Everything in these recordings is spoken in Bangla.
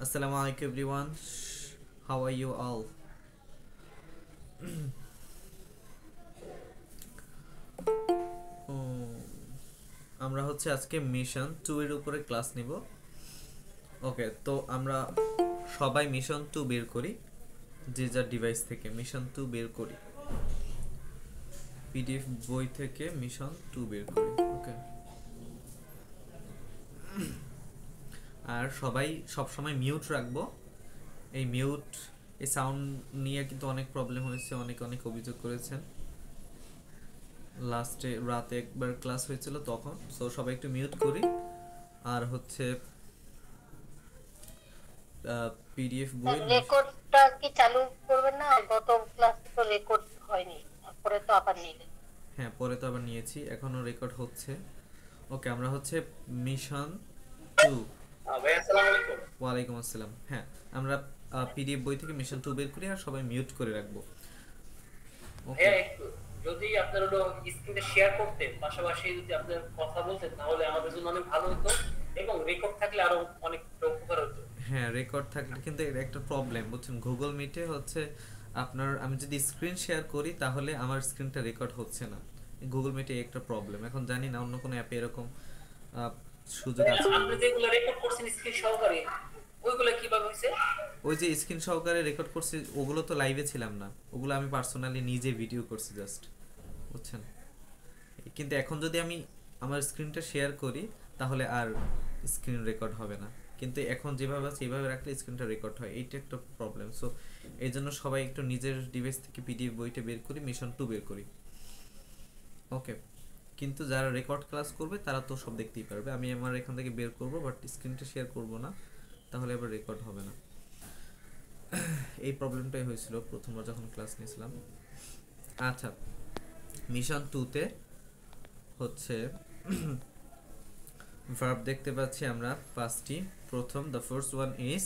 Assalamu alaikum everyone. How are you all? আমরা হচ্ছে আজকে মিশন 2 এর উপরে ক্লাস নিব। ওকে, তো আমরা সবাই মিশন 2 বের করি, যে যার ডিভাইস থেকে মিশন 2 বের করি, পিডিএফ বই থেকে মিশন 2 বের করি। ওকে, আর সবাই সব সময় মিউট রাখবো। এই মিউট, এই সাউন্ড নিয়ে কিন্তু অনেক প্রবলেম হয়েছে, অনেক অভিযোগ করেছেন। লাস্টে রাতে একবার ক্লাস হয়েছিল তখন, সো সবাই একটু মিউট করি। আর হচ্ছে পিডিএফ বই রেকর্ডটা কি চালু করবেন না? গত ক্লাস তো রেকর্ড হয়নি, পরে তো আবার নিলেন। হ্যাঁ, পরে তো আবার নিয়েছি, এখনো রেকর্ড হচ্ছে। ওকে, আমরা হচ্ছে মিশন 2। ভাই আসসালামু আলাইকুম। ওয়ালাইকুম আসসালাম। হ্যাঁ, আমরা পিডিএফ বই থেকে মিশন 2 বের করি আর সবাই মিউট করে রাখবো। ওকে, হ্যাঁ, একটু যদি আপনার হলো স্ক্রিনটা শেয়ার করতেন, পাশাপাশি যদি আপনার কথা বলতেন, তাহলে আমাদের জন্য অনেক ভালো হতো এবং রেকর্ড থাকলে আরো অনেক উপকার হতো। হ্যাঁ, রেকর্ড থাকলে কিন্তু এর একটা প্রবলেম বুঝছেন, গুগল মিটে হচ্ছে আপনার, আমি যদি স্ক্রিন শেয়ার করি তাহলে আমার স্ক্রিনটা রেকর্ড হচ্ছে না। গুগল মিটে একটা প্রবলেম, এখন জানি না অন্য কোনো অ্যাপে এরকম সুযোগ আছে। আপনি যেগুলো রেকর্ড করছেন স্ক্রিন সহকারে, ওইগুলো কিভাবে হয়েছে? ওই যে স্ক্রিন সহকারে রেকর্ড করছি, ওগুলো তো লাইভে ছিলাম না, ওগুলো আমি পার্সোনালি নিজে ভিডিও করছি জাস্ট, বুঝছেন। কিন্তু এখন যদি আমি আমার স্ক্রিনটা শেয়ার করি তাহলে আর স্ক্রিন রেকর্ড হবে না, কিন্তু এখন যেভাবে আছে এইভাবে রাখলে স্ক্রিনটা রেকর্ড হয়, এইটা একটা প্রবলেম। সো এই জন্য সবাই একটু নিজের ডিভাইস থেকে পিডিএফ বইটা বের করি, মিশন 2 বের করি। ওকে, কিন্তু যারা রেকর্ড ক্লাস করবে তারা তো সব দেখতেই পারবে, আমি আমার এখান থেকে বের করব, বাট স্ক্রিনটা শেয়ার করব না, তাহলে আবার রেকর্ড হবে না। এই প্রবলেমটাই হয়েছিল প্রথমবার যখন ক্লাস নিয়েছিলাম। আচ্ছা, মিশন 2তে হচ্ছে ভার্ব দেখতে পাচ্ছি আমরা পাঁচটি। প্রথম, দ্য ফার্স্ট ওয়ান ইজ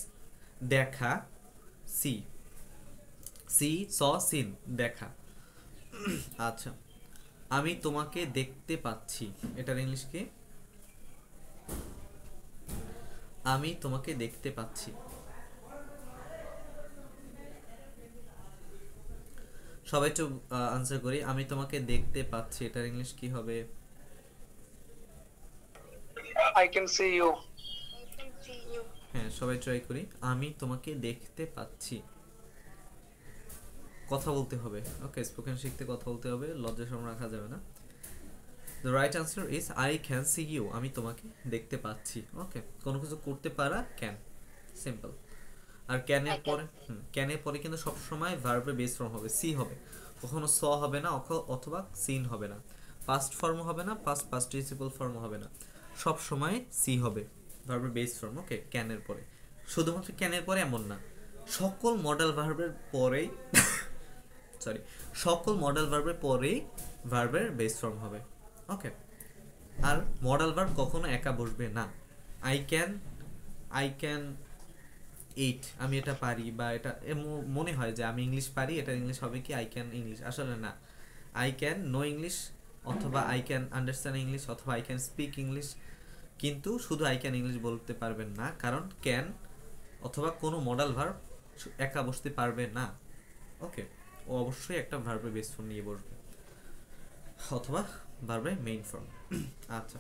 দেখা, সি, স সিন, দেখা। আচ্ছা, আমি তোমাকে দেখতে পাচ্ছি, এটার ইংলিশ কি? আমি তোমাকে দেখতে পাচ্ছি। সবাই একটু আনসার করি, আমি তোমাকে দেখতে পাচ্ছি, এটার ইংলিশ কি হবে? I can see you. হ্যাঁ, সবাই ট্রাই করি, আমি তোমাকে দেখতে পাচ্ছি। কথা বলতে হবে। ওকে, স্পোকেন শিখতে কথা বলতে হবে, লজ্জা শরম রাখা যাবে না। The right answer is I can see you, আমি তোমাকে দেখতে পাচ্ছি। ওকে, কোনো কিছু করতে পারা, ক্যান, সিম্পল। আর ক্যানের পরে ক্যানের পরে কিন্তু সবসময় ভার্বের বেস ফর্ম হবে, সি হবে, কখনো স হবে না, অথবা সিন হবে না, পাস্ট ফর্ম হবে না, পাস্ট পার্টিসিপল ফর্ম হবে না, সব সময় সি হবে ভার্বের বেস ফর্ম। ওকে, ক্যানের পরে, শুধুমাত্র ক্যানের পরে এমন না, সকল মডেল ভার্বের পরেই সরি সকল মডেল ভার্বের পরেই ভার্বের বেস ফর্ম হবে। ওকে, আর মডেল ভার্ব কখনো একা বসবে না। আই ক্যান ইট, আমি এটা পারি, বা এটা মনে হয় যে আমি ইংলিশ পারি, এটা ইংলিশ হবে কি আই ক্যান ইংলিশ, আসলে না। আই ক্যান নো ইংলিশ, অথবা আই ক্যান আন্ডারস্ট্যান্ড ইংলিশ, অথবা আই ক্যান স্পিক ইংলিশ, কিন্তু শুধু আই ক্যান ইংলিশ বলতে পারবেন না, কারণ ক্যান অথবা কোনো মডেল ভার্ব একা বসতে পারবে না। ওকে, ও অবশ্যই একটা ভার্বের বেস ফর্ম নিয়ে বসবে, অথবা ভার্বের মেইন ফর্ম। আচ্ছা,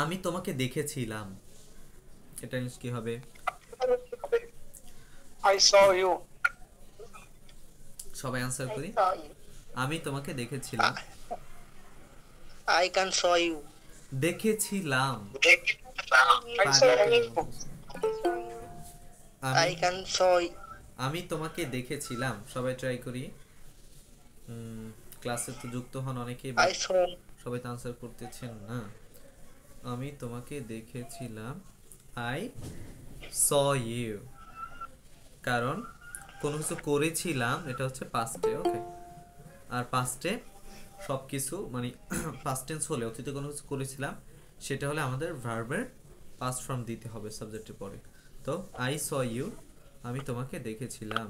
আমি তোমাকে দেখেছিলাম, এটা ইংলিশ কি হবে? I saw you. সবাই আনসার করি, আমি তোমাকে দেখেছিলাম। I can saw you. দেখেছিলাম, I saw you. I can saw you. আমি তোমাকে দেখেছিলাম। সবাই ট্রাই করি, ক্লাসে তো যুক্ত হন অনেকেই, I saw. সবাই তো আনসার করতেছেন না। আমি তোমাকে দেখেছিলাম, আই স ইউ, কারণ কোনো কিছু করেছিলাম এটা হচ্ছে পাস্টে। ওকে, আর পাস্টে সব কিছু মানে পাস্ট টেন্স হলে, অতীতে কোনো কিছু করেছিলাম, সেটা হলে আমাদের ভার্বের পাস্ট ফর্ম দিতে হবে সাবজেক্টের পরে। তো আই স ইউ, আমি তোমাকে দেখেছিলাম।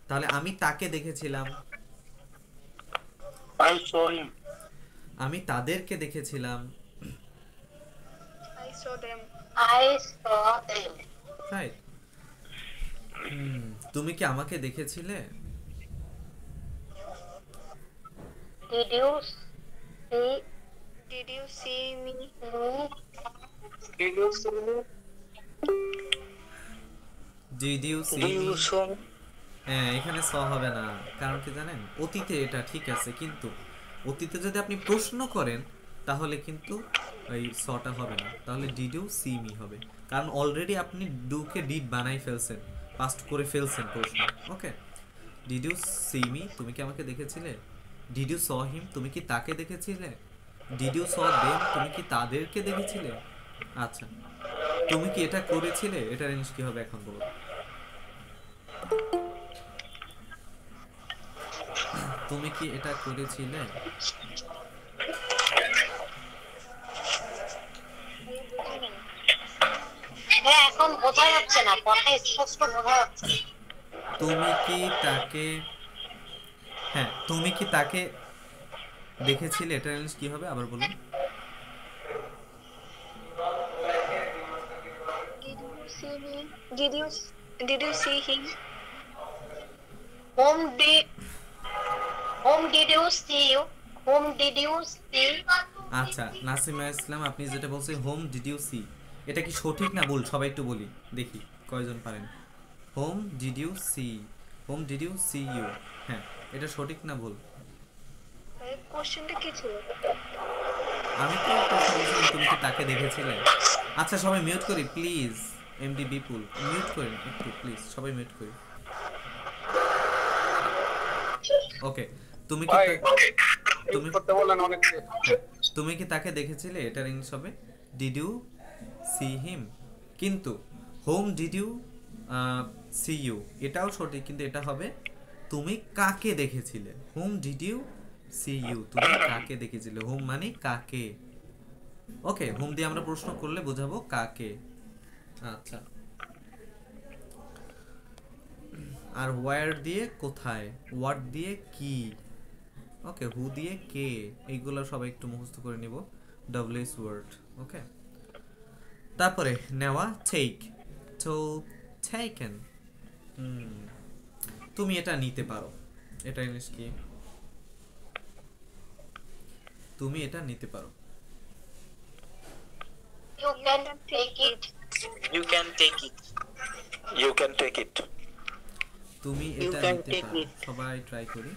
তাহলে আমি তাকে দেখেছিলাম, I saw him. আমি তাদেরকে দেখেছিলাম, I saw them. I saw them. Right. তুমি কি আমাকে দেখেছিলে? Did you see Did you see me? me? Did you see me? Did you see Do you saw me? হ্যাঁ, এখানে স হবে না, কারণ কি জানেন, অতীতে এটা ঠিক আছে, কিন্তু অতীতে যদি আপনি প্রশ্ন করেন তাহলে কিন্তু এই সটা হবে না, তাহলে ডিড ইউ সি মি হবে, কারণ অলরেডি আপনি ডুকে ডিড বানাই ফেলছেন, পাস্ট করে ফেলছেন প্রশ্ন। ওকে, ডিড ইউ সি মি, তুমি কি আমাকে দেখেছিলে? ডিড ইউ স হিম, তুমি কি তাকে দেখেছিলে? ডিড ইউ স দেম, তুমি কি তাদেরকে দেখেছিলে? আচ্ছা, তুমি কি এটা করেছিলে, এটার জিনিস কি হবে এখন বলো। তুমি কি এটা করেছিলে? হ্যাঁ, এখন বোঝা যাচ্ছে না, কথা স্পষ্ট বোঝা যাচ্ছে না। তুমি কি তাকে, হ্যাঁ, তুমি কি তাকে দেখেছিলে, এটার জিনিস কি হবে আবার বলুন। Did you see me? Did you see him? Whom did you see you? Whom did you see? আচ্ছা নাসিমা ইসলাম, আপনি যেটা বলছেন হোম ডিড ইউ সি, এটা কি সঠিক না ভুল, সবাই একটু বলি দেখি কয়জন পারেন। Whom did you see, whom did you see you, হ্যাঁ এটা সঠিক না ভুল? কোশ্চেনটা কি ছিল? আমি তো প্রশ্ন বলছিলাম তুমি কি তাকে দেখেছিলে। আচ্ছা সবাই মিউট করি প্লিজ, এমডি বিপুল মিউট করেন একটু প্লিজ, সবাই মিউট করি। ওকে, তুমি কি ভাই, তুমি করতে বললেন অনেক। তুমি কি তাকে দেখেছিলে, এটার ইংলিশ হবে ডিড ইউ সি হিম, কিন্তু whom did you see you এটাও সঠিক, কিন্তু এটা হবে তুমি কাকে দেখেছিলে। Whom did you see you, তুমি কাকে দেখেছিলে, হোম মানে কাকে। ওকে, হোম দিয়ে আমরা প্রশ্ন করলে বোঝাবো কাকে। আচ্ছা, আর ওয়্যার দিয়ে কোথায়, হোয়াট দিয়ে কি, ওকে, হু দিয়ে কে, এইগুলো সবাই একটু মুখস্থ করে নিব, ডব্লিউএস ওয়ার্ড। ওকে, তারপরে নেওয়া, টেক, তো টেকেন, তুমি এটা নিতে পারো, এটা জিনিস কি, তুমি এটা নিতে পারো। You can take it. You can take it. You can take it. তুমি You এটা can নিতে take পারো, it. সবাই ট্রাই করি।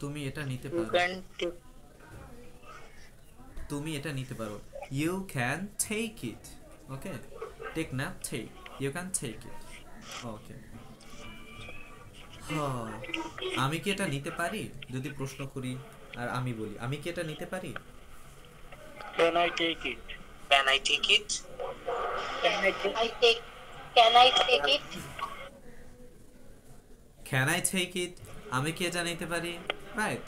তুমি এটা নিতে You পারো, can take. তুমি এটা নিতে পারো, you can take it. Okay, take না take, you can take it. Okay, আমি কি এটা নিতে পারি, যদি প্রশ্ন করি আর আমি বলি আমি কি এটা নিতে পারি। Can I take it? Can I take it? Can I take it? Can I take it? Can I take it, আমি কি এটা নিতে পারি, রাইট।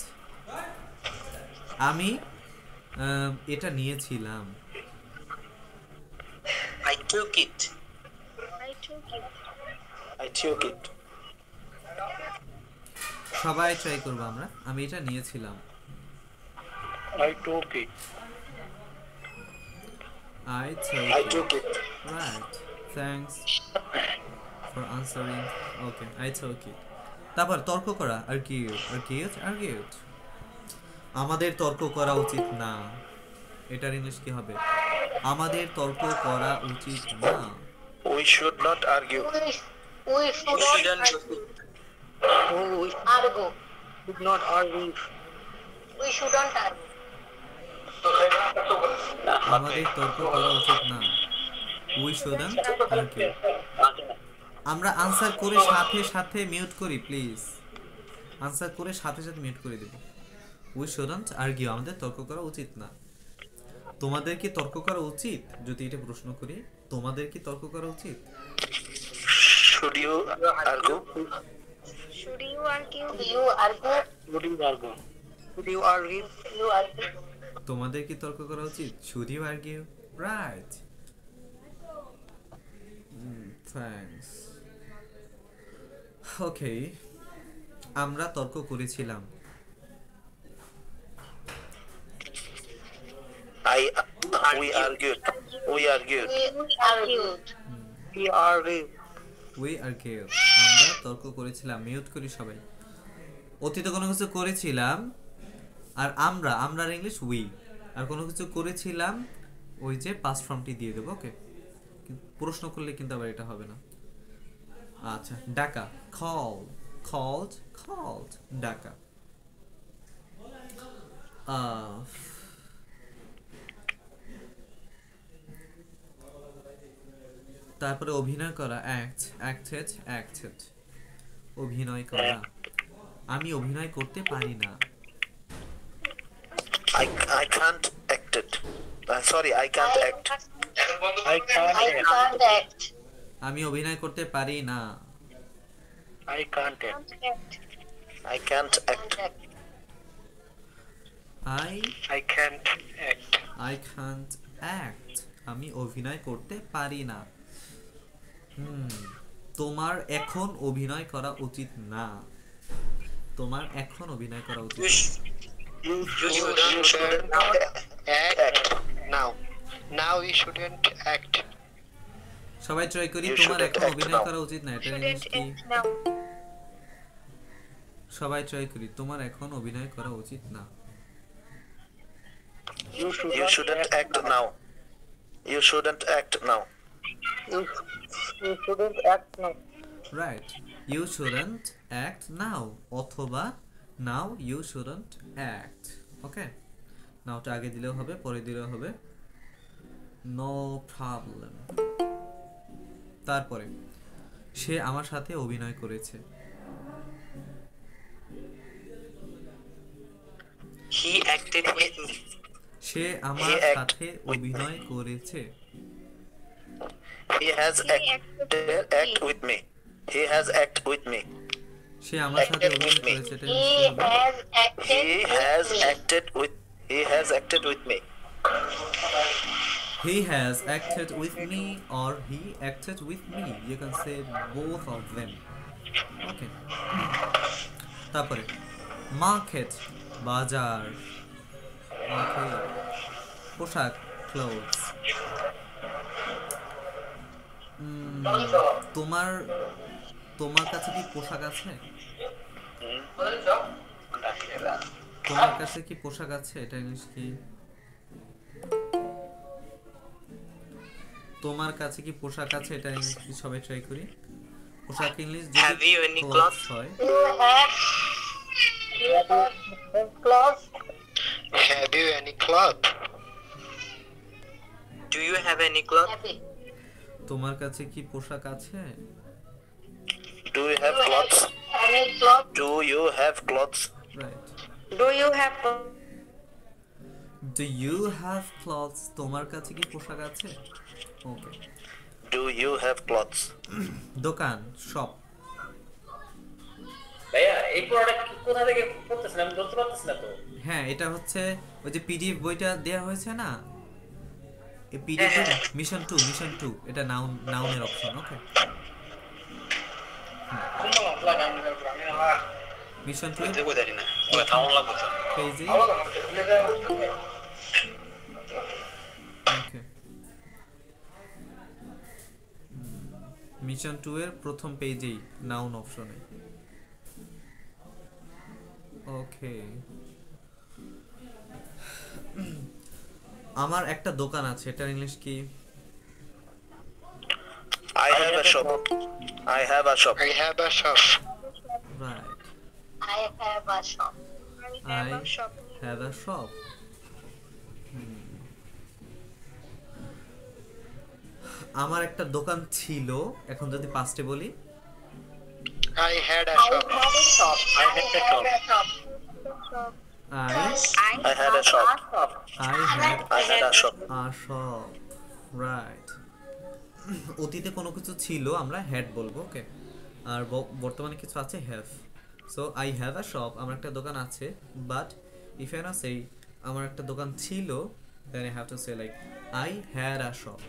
আমি এটা নিয়েছিলাম, I took it. I took it. I took it. সবাই ট্রাই করবো আমরা, আমি এটা নিয়েছিলাম, I took it. I I took took it. it. Right. Thanks for answering. Okay, I took it. তারপর তর্ক করা, argue. আমাদের তর্ক করা উচিত না, এটার ইংলিশ কি হবে, আমাদের তর্ক করা উচিত না। We should not argue. We shouldn't argue. Should not argue. We shouldn't argue. আমাদের তর্ক করা উচিত না, উই শুডন্ট আর্কিউ। আমরা আনসার করে সাথে সাথে মিউট করি প্লিজ, আনসার করে সাথে সাথে মিউট করে দেব। উই শুডন্ট আর্কিউ, আমাদের তর্ক করা উচিত না। তোমাদের কি তর্ক করা উচিত, যদি এটা প্রশ্ন করি, তোমাদের কি তর্ক করা উচিত। Should you argue? Should you argue? You argue. Should you argue? Should you argue? You argue. তোমাদের কি তর্ক করা উচিত, শুড ইউ আর্কিউ, রাইট। থ্যাঙ্কস। ওকে, আমরা তর্ক করেছিলাম, We are good. We are good. We are good. We are good. We are gave, আমরা তর্ক করেছিলাম। মিউট করি সবাই। অতীতে কোনো কিছু করেছিলাম, আর আমরার ইংলিশ উই, আর কোনো কিছু করেছিলাম ওই যে পাস্ট ফর্মটি দিয়ে দেবো। ওকে, প্রশ্ন করলে কিন্তু আবার এটা হবে না। আচ্ছা, ডাকা, কল, কলড, কলড, ডাকা। তারপরে অভিনয় করা, অ্যাক্ট, অ্যাক্টেড, অ্যাক্টেড, অভিনয় করা। আমি অভিনয় করতে পারি না। I can't act it. Sorry, I can't act. I can't I act. can't act. আমি অভিনয় করতে পারি না। I can't act. I can't act. I I can't act. I can't act. আমি অভিনয় করতে পারি না। তোমার এখন অভিনয় করা উচিত না। তোমার এখন অভিনয় করা উচিত। You shouldn't act now. Now you shouldn't act. সবাই ট্রাই করি। You তোমার shouldn't এখন act অভিনয় now. করা উচিত না, এটা Shouldn't ইংলিশ কি? act now. সবাই ট্রাই করি। তোমার এখন অভিনয় করা উচিত না। You shouldn't act now. You shouldn't act now. You shouldn't act now. Right, you shouldn't act now, অথবা now you shouldn't act. Okay, নাওটা আগে দিলেও হবে, পরে দিলেও হবে, নো প্রবলেম। তারপরে সে আমার সাথে অভিনয় করেছে। He acted with me. সে আমার He act সাথে with me. অভিনয় করেছে। He has He act with me. He has act with me. সে আমার সাথে Acted অভিনয় with me. করেছে, এটা He নিশ্চয়ই হবে। has acted. He has acted with. He has acted with me. He has acted with me or he acted with me. You can say both of them. Okay. তারপরে মার্কেট, বাজার। Okay. পোশাক, ক্লোথস। তোমার তোমার কাছে কি পোশাক আছে? তোমার কাছে কি পোশাক আছে, এটা ইংলিশ কি? তোমার কাছে কি পোশাক আছে, এটা ইংলিশ কি? সবাই ট্রাই করি। পোশাক English Have you any clothes clothes? হয়। You have clothes. Have you any cloth? Do you have any cloth? Happy. তোমার কাছে কি পোশাক আছে? Do you have clothes? Any clothes? Do you have clothes? Right. Do you have Do you have clothes? তোমার কাছে কি পোশাক আছে? ওকে। Do you have clothes? দোকান, শপ। ভাইয়া এই পড়াটা কোথা থেকে পড়তেছেন আমি ধরতে পারতেছি না তো। হ্যাঁ, এটা হচ্ছে ওই যে পিডিএফ বইটা দেয়া হয়েছে না, এই পিডিএফ মিশন 2, এটা নাউনের অপশন। ওকে, মিশন 2 পেজে। ওকে, মিশন 2 এর প্রথম পেজেই নাউন অপশনে। ওকে, আমার একটা দোকান আছে, এটার ইংলিশ কি? I have a shop. I have a shop. I have a shop. Right, I have a shop. I have I a shop. have a shop. আমার একটা দোকান ছিল, এখন যদি পাস্টে বলি, I had a I shop. had a shop. I had a shop. Shop. I I had a shop. had I had a shop. a shop. Right, অতীতে কোনো কিছু ছিল আমরা হ্যাড বলবো। ওকে, আর বর্তমানে কিছু আছে have. So I have a shop, আমার একটা দোকান আছে। বাট ইফ আই না সেই আমার একটা দোকান ছিল, then I have to say like I had a shop.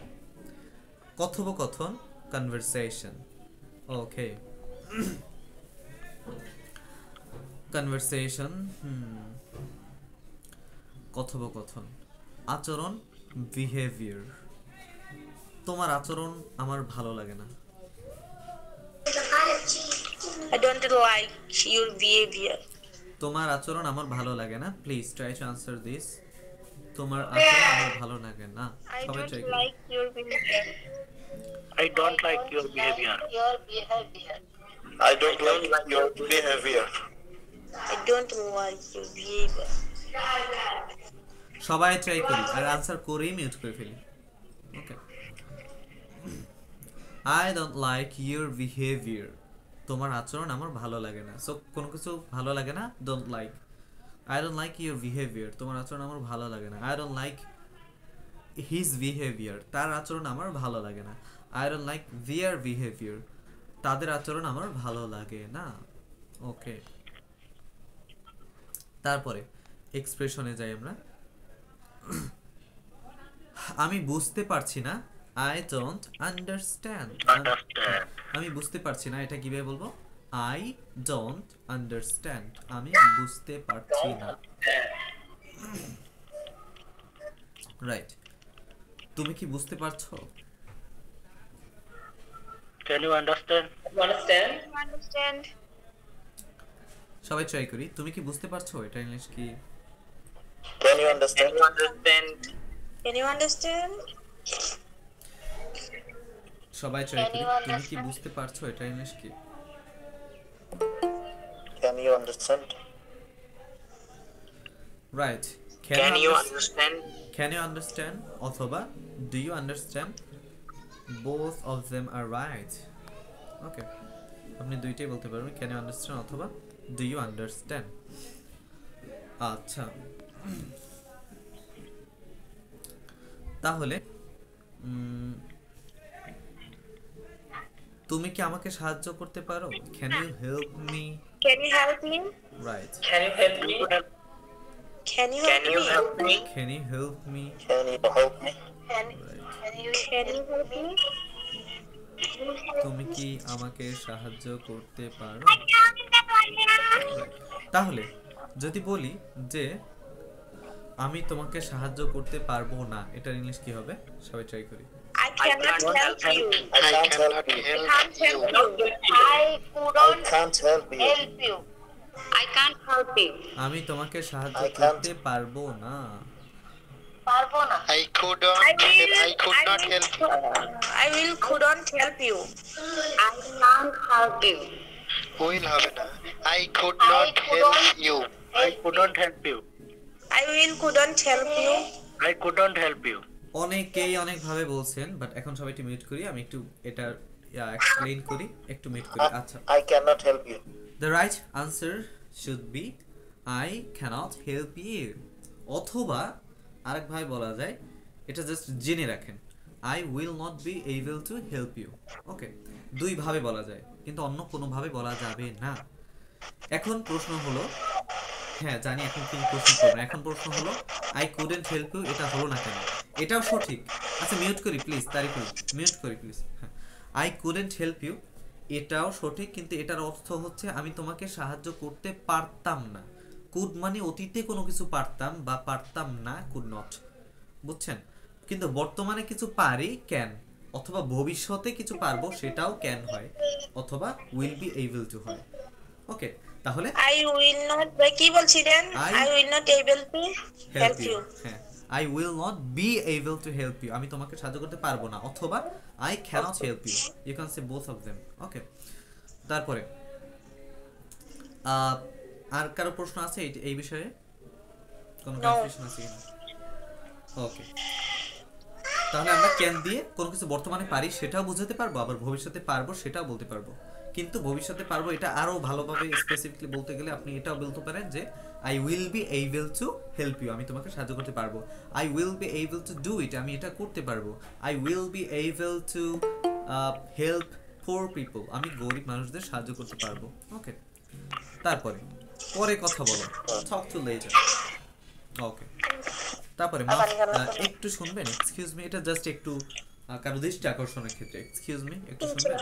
কথোপকথন, কনভারসেশন। ওকে, কনভারসেশন, কথোপকথন। আচরণ বিহেভিয়ার, তোমার আচরণ আমার ভালো লাগে না। I don't like your behavior. তোমার আচরণ আমার ভালো লাগে না। Please try to answer this. তোমার আচরণ আমার ভালো লাগে না। I সবাই don't ট্রাই করো। like your behavior. I don't like your behavior. Your behavior. I don't like your behavior. I don't like your behavior. সবাই ট্রাই করি আর আনসার করেই মিউট করে ফেলি। Okay, I don't like your behaviour, তোমার আচরণ আমার ভালো লাগে না। সো কোনো কিছু ভালো লাগে না, don't like. I don't like your behaviour, তোমার আচরণ আমার ভালো লাগে না। I don't like his behaviour, তার আচরণ আমার ভালো লাগে না। I don't like there behaviour, তাদের আচরণ আমার ভালো লাগে না। ওকে, তারপরে এক্সপ্রেশনে যাই আমরা। আমি বুঝতে পারছি না, আই ডোন্ট আন্ডারস্ট্যান্ড। Understand. আমি বুঝতে পারছি না, এটা কিভাবে বলবো? আই ডোন্ট আন্ডারস্ট্যান্ড, আমি বুঝতে পারছি না। রাইট, তুমি কি বুঝতে পারছো? Can you understand? You understand? I understand. সবাই ট্রাই করি। তুমি কি বুঝতে পারছো? এটা ইংলিশ কি? Can you understand? Can you understand? সবাই ট্রাই Can করি। you তুমি কি understand? বুঝতে পারছো? এটা ইংলিশ কি? Can you understand? Right, Can you understand? Can you understand অথবা do you understand? Both of them are right. Okay, আপনি দুইটাই বলতে পারবেন, can you understand অথবা do you understand. আচ্ছা, তাহলে তুমি কি আমাকে সাহায্য করতে পারো? Can you help me? Can you help me? Right. Can you help me? Can you Can you help me? Can you help me? Can you help me? Can you help me? তুমি কি আমাকে সাহায্য করতে পারো? তাহলে যদি বলি যে আমি তোমাকে সাহায্য করতে পারবো না, এটার ইংলিশ কি হবে? সবাই ট্রাই করি। I cannot help you. I can't help you. I can't help you. I I couldn't can't help you. help you. I can't help you. আমি তোমাকে সাহায্য I can't. করতে পারবো না। পারবো না। I could not help you. I will couldn't help you. I can't help you. Will হবে না। I could I not help couldn't you. I couldn't help you. I will couldn't help you. I couldn't help you. অনেকেই অনেক ভাবে বলছেন, বাট এখন সবাই একটু মিউট করি, আমি একটু এটা এক্সপ্লেইন করি, একটু মিউট করি। আচ্ছা, I cannot help you. the right answer should be I cannot help you. অথবা আরেক ভাবে বলা যায়, এটা জাস্ট জেনে রাখেন, I will not be able to help you. ওকে, দুই ভাবে বলা যায়, কিন্তু অন্য কোনো ভাবে বলা যাবে না। এখন প্রশ্ন হলো, হ্যাঁ জানি এখন কি প্রশ্ন করবেন, এখন প্রশ্ন হলো I couldn't help you, এটা হলো না কেন? এটাও সঠিক। আচ্ছা মিউট করি প্লিজ, তারিখ মিউট করি প্লিজ। হ্যাঁ, I couldn't help you এটাও সঠিক, কিন্তু এটার অর্থ হচ্ছে আমি তোমাকে সাহায্য করতে পারতাম না। কুড মানে অতীতে কোনো কিছু পারতাম বা পারতাম না, কুড নট, বুঝছেন? কিন্তু বর্তমানে কিছু পারি, ক্যান, অথবা ভবিষ্যতে কিছু পারবো, সেটাও ক্যান হয়, অথবা উইল বি এবল টু হয়। ওকে, তাহলে I will not কি বলছিলেন? I will not able to help you. হ্যাঁ, I will not be able to help you, আমি তোমাকে সাহায্য করতে পারবো না, অথবা I cannot help you. You can say both of them. ওকে, তারপরে আর কারো প্রশ্ন আছে এই বিষয়ে? কোনো কনফিউশন আছে কিনা? ওকে, তাহলে আমরা ক্যান দিয়ে কোনো কিছু বর্তমানে পারি সেটাও বোঝাতে পারবো, আবার ভবিষ্যতে পারবো সেটাও বলতে পারবো। কিন্তু ভবিষ্যতে পারবো এটা আরো ভালোভাবে স্পেসিফিকলি বলতে গেলে আপনি এটাও বলতে পারেন যে I will be able to help you, আমি তোমাকে সাহায্য করতে পারবো। I will be able to do it, আমি এটা করতে পারবো। I will be able to help poor people, আমি গরিব মানুষদের সাহায্য করতে পারবো। ওকে, তারপরে পরে কথা বলো, talk to later. ওকে, তারপরে একটু শুনবেন, এক্সকিউজ মি, এটা জাস্ট একটু কারো দৃষ্টি আকর্ষণের ক্ষেত্রে, এক্সকিউজ মি একটু শুনবেন।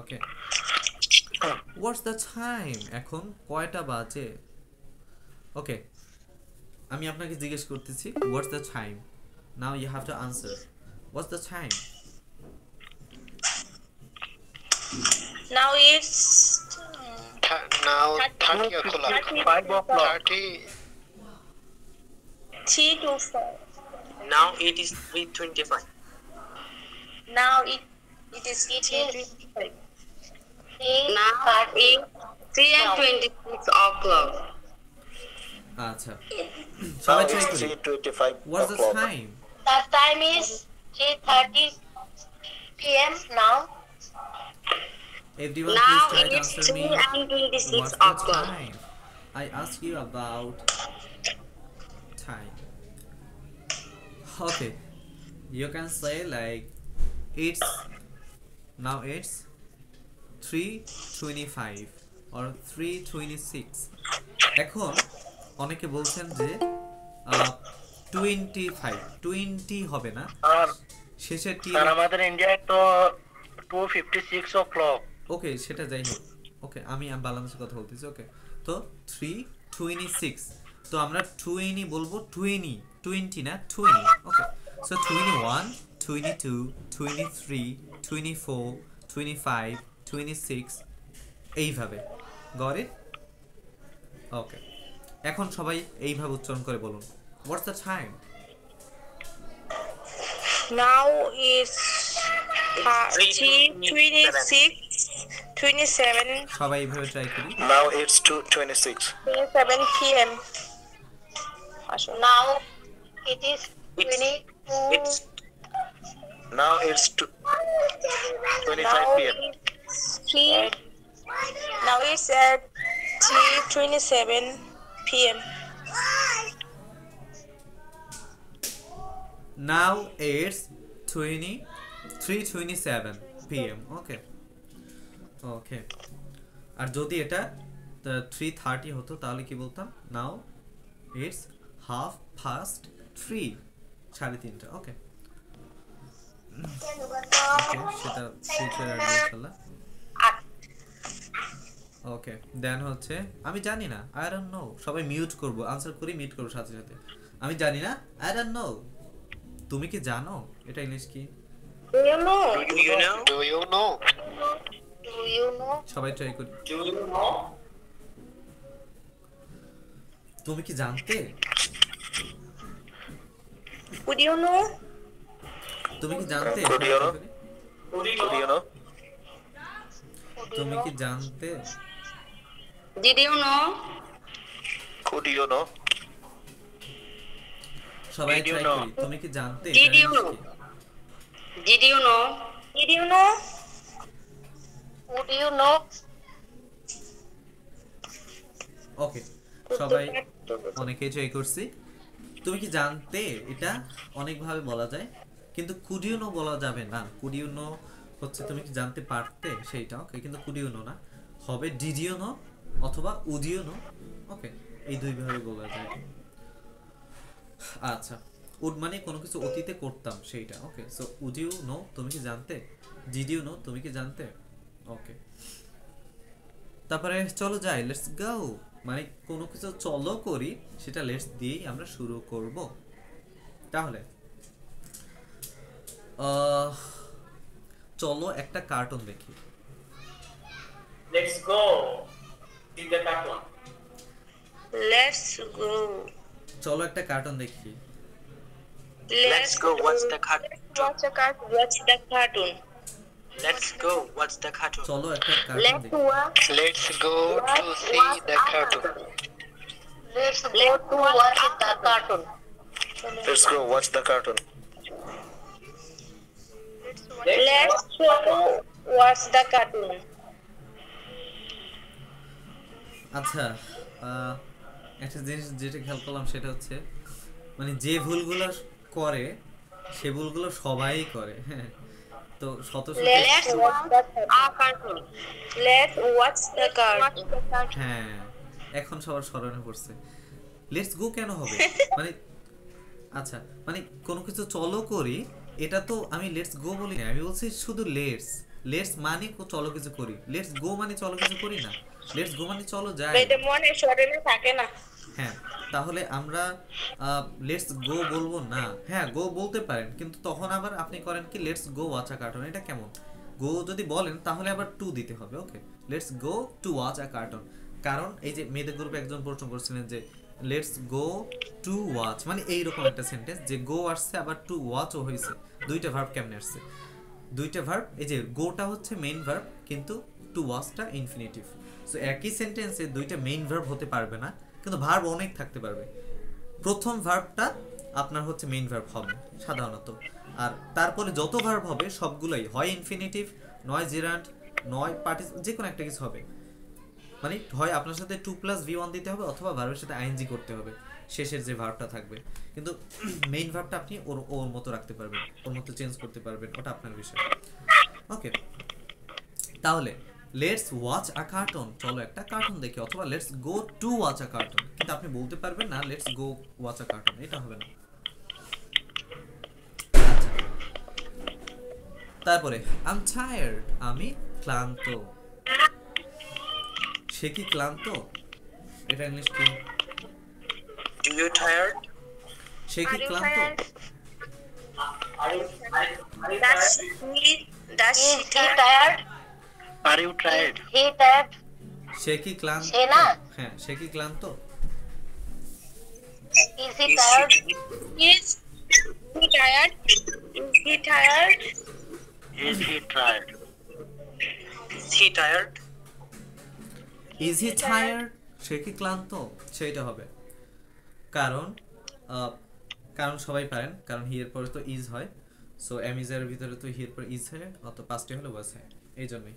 ওকে, হোয়াটস দ্য টাইম, এখন কয়টা বাজে? ওকে, আমি আপনাকে জিজ্ঞেস করতেছি what's the time, now you have to answer what's the time. Now it's Now 30 o'clock. 5 o'clock. 30. 3 to 4. Now it is 3:25. Now it is 3:25. Now it's 3:26 o'clock. আচ্ছা Now সবাই it's ট্রাই করি 3:25 what's the o'clock. Time. the time is 3:30 p.m. now. Everyone Now please try to it's answer me. 3:26 What's the o'clock. time? I ask you about time. Okay, you can say like it's now it's 3:25 or 3:26. এখন অনেকে বলছেন যে 20 হবে না, আর শেষের টি। স্যার আমাদের ইন্ডিয়ায় তো 2:56 o'clock. ওকে সেটা যাই হোক, ওকে আমি বাংলাদেশের কথা বলতেছি। ওকে তো 3:26, তো আমরা 20 বলবো, 20 না 20। ওকে সো 21, 22, 23, 24, 25, 26 এইভাবে। Got it? ওকে এখন সবাই এইভাবে উচ্চারণ করে বলুন হোয়াটস দ্য টাইম। Now it's 3:27 সবাই এইভাবে ট্রাই করি। Now it's 2:26. 27 p.m. Now it is 22. It's now it's 25 p.m. Now it's at 3:27 p.m. Now it's 3:27 p.m. ওকে ওকে আর যদি এটা 3:30 হতো তাহলে কি বলতাম? Now it's 3:30, 3:30। ওকে সেটা ফিউচার ইনশাআল্লাহ। ওকে দেন হচ্ছে আমি জানি না, আই ডোন্ট নো। সবাই মিউট করব, আনসার করি মিউট করব সাথে সাথে। আমি জানি না, আই ডোন্ট নো। তুমি কি জানো এটা ইংলিশ কি? Do you know? Do you know? Do you know? Do you know? সবাই ট্রাই করি। Do you know? তুমি কি জানতে? Would you know? তুমি কি জানতে? Could you know? Would you Do you know? know? তুমি কি জানতে? Did you know? Could you know? সবাই Did you ট্রাই know? করি। তুমি কি জানতে? Did you know? Did you know? Did you know? Would you know? ওকে সবাই অনেকেই ট্রাই করছি। তুমি কি জানতে এটা অনেকভাবে বলা যায়, কিন্তু কুড ইউ নো বলা যাবে না। কুড ইউ নো হচ্ছে তুমি কি জানতে পারতে সেইটা, ওকে, কিন্তু কুড ইউ নো না, হবে ডিড ইউ নো অথবা উড ইউ নো। ওকে এই দুই ভাবে বলা যায়। আচ্ছা উড মানে কোনো কিছু অতীতে করতাম সেইটা। Okay so would you know তুমি কি জানতে, ডিড ইউ নো তুমি কি জানতে। ওকে তারপরে চলো যাই, লেটস গো, মানে কোনো কিছু চলো করি সেটা লেটস দিয়েই আমরা শুরু করব। তাহলে চলো একটা কার্টুন দেখি। Let's go. See the cartoon. Let's go. চলো একটা কার্টুন দেখি। Let's go. What's the cartoon? Watch the cartoon. Watch the cartoon. Let's go. What's the cartoon? চলো একটা কার্টুন Let's দেখি। watch. Let's go to see the cartoon. Let's go to watch the cartoon. Let's go. Watch the cartoon. Let's go watch the cartoon. আচ্ছা একটা জিনিস যেটা খেয়াল করলাম সেটা হচ্ছে মানে যে ভুলগুলো করে সে ভুলগুলো সবাই করে। হ্যাঁ তো শত শত Let's watch the cartoon. Let's watch the cartoon. হ্যাঁ এখন সবার স্মরণে পড়ছে। লেটস গো কেন হবে মানে আচ্ছা মানে কোনো কিছু চলো করি, এটা তো আমি লেটস গো বলি না, আমি বলছি শুধু লেটস মানে চলো কিছু করি, লেটস গো মানে চলো কিছু করি না, লেটস গো মানে চলো যাই। এটা মনে স্মরণে থাকে না। হ্যাঁ তাহলে আমরা লেটস গো বলবো না। হ্যাঁ গো বলতে পারেন, কিন্তু তখন আবার আপনি করেন কি let's go watch a cartoon. এটা কেমন? গো যদি বলেন তাহলে আবার টু দিতে হবে। Okay, let's go to watch a cartoon. কারণ এই যে মেয়েদের গ্রুপে একজন প্রশ্ন করছিলেন যে লেটস গো টু ওয়াচ, মানে এইরকম একটা সেন্টেন্স যে গো আসছে আবার টু ওয়াচও হয়েছে, দুইটা ভার্ব কেমনে আসছে? দুইটা ভার্ব, এই যে গোটা হচ্ছে মেইন ভার্ব কিন্তু টু ওয়াচটা ইনফিনিটিভ। সো একই সেন্টেন্সে দুইটা মেইন ভার্ব হতে পারবে না, কিন্তু ভার্ব অনেক থাকতে পারবে। প্রথম ভার্বটা আপনার হচ্ছে মেইন ভার্ব হবে সাধারণত, আর তারপরে যত ভার্ব হবে সবগুলোই হয় ইনফিনিটিভ, নয় জেরান্ট, নয় পার্টিসিপেন্ট, যে কোনো একটা কিছু হবে। মানে হয় আপনার সাথে 2+V1 দিতে হবে অথবা ভার্বের সাথে আইএনজি করতে হবে শেষের যে ভার্বটা থাকবে। কিন্তু মেইন ভার্বটা আপনি ওর মতো রাখতে পারবেন, ওর মতো চেঞ্জ করতে পারবেন, ওটা আপনার বিষয়। ওকে, তাহলে লেটস ওয়াচ আ কার্টুন, চলো একটা কার্টুন দেখি, অথবা let's go to watch a cartoon. কিন্তু আপনি বলতে পারবেন না let's go watch a cartoon, এটা হবে না। আচ্ছা, তারপরে আই এম টায়ার্ড, আমি ক্লান্ত। সে কি ক্লান্ত? এটা ইংলিশ কি? Do you tired? সে কি ক্লান্ত? Does she tired? Are you tired? He tired? সে কি ক্লান্ত? সে না? হ্যাঁ, সে কি ক্লান্ত? Is he tired? Is he tired? Is he tired? Is he tired? Is he tired? Is he tired? সে কি ক্লান্ত? সেটা হবে। কারণ সবাই পারেন, কারণ হি এর পরে তো ইজ হয়, সো এম ইজ এর ভিতরে তো হি এর পরে ইজ হয়, অত পাঁচটি হলে ওয়াজ হয়, এই জন্যই।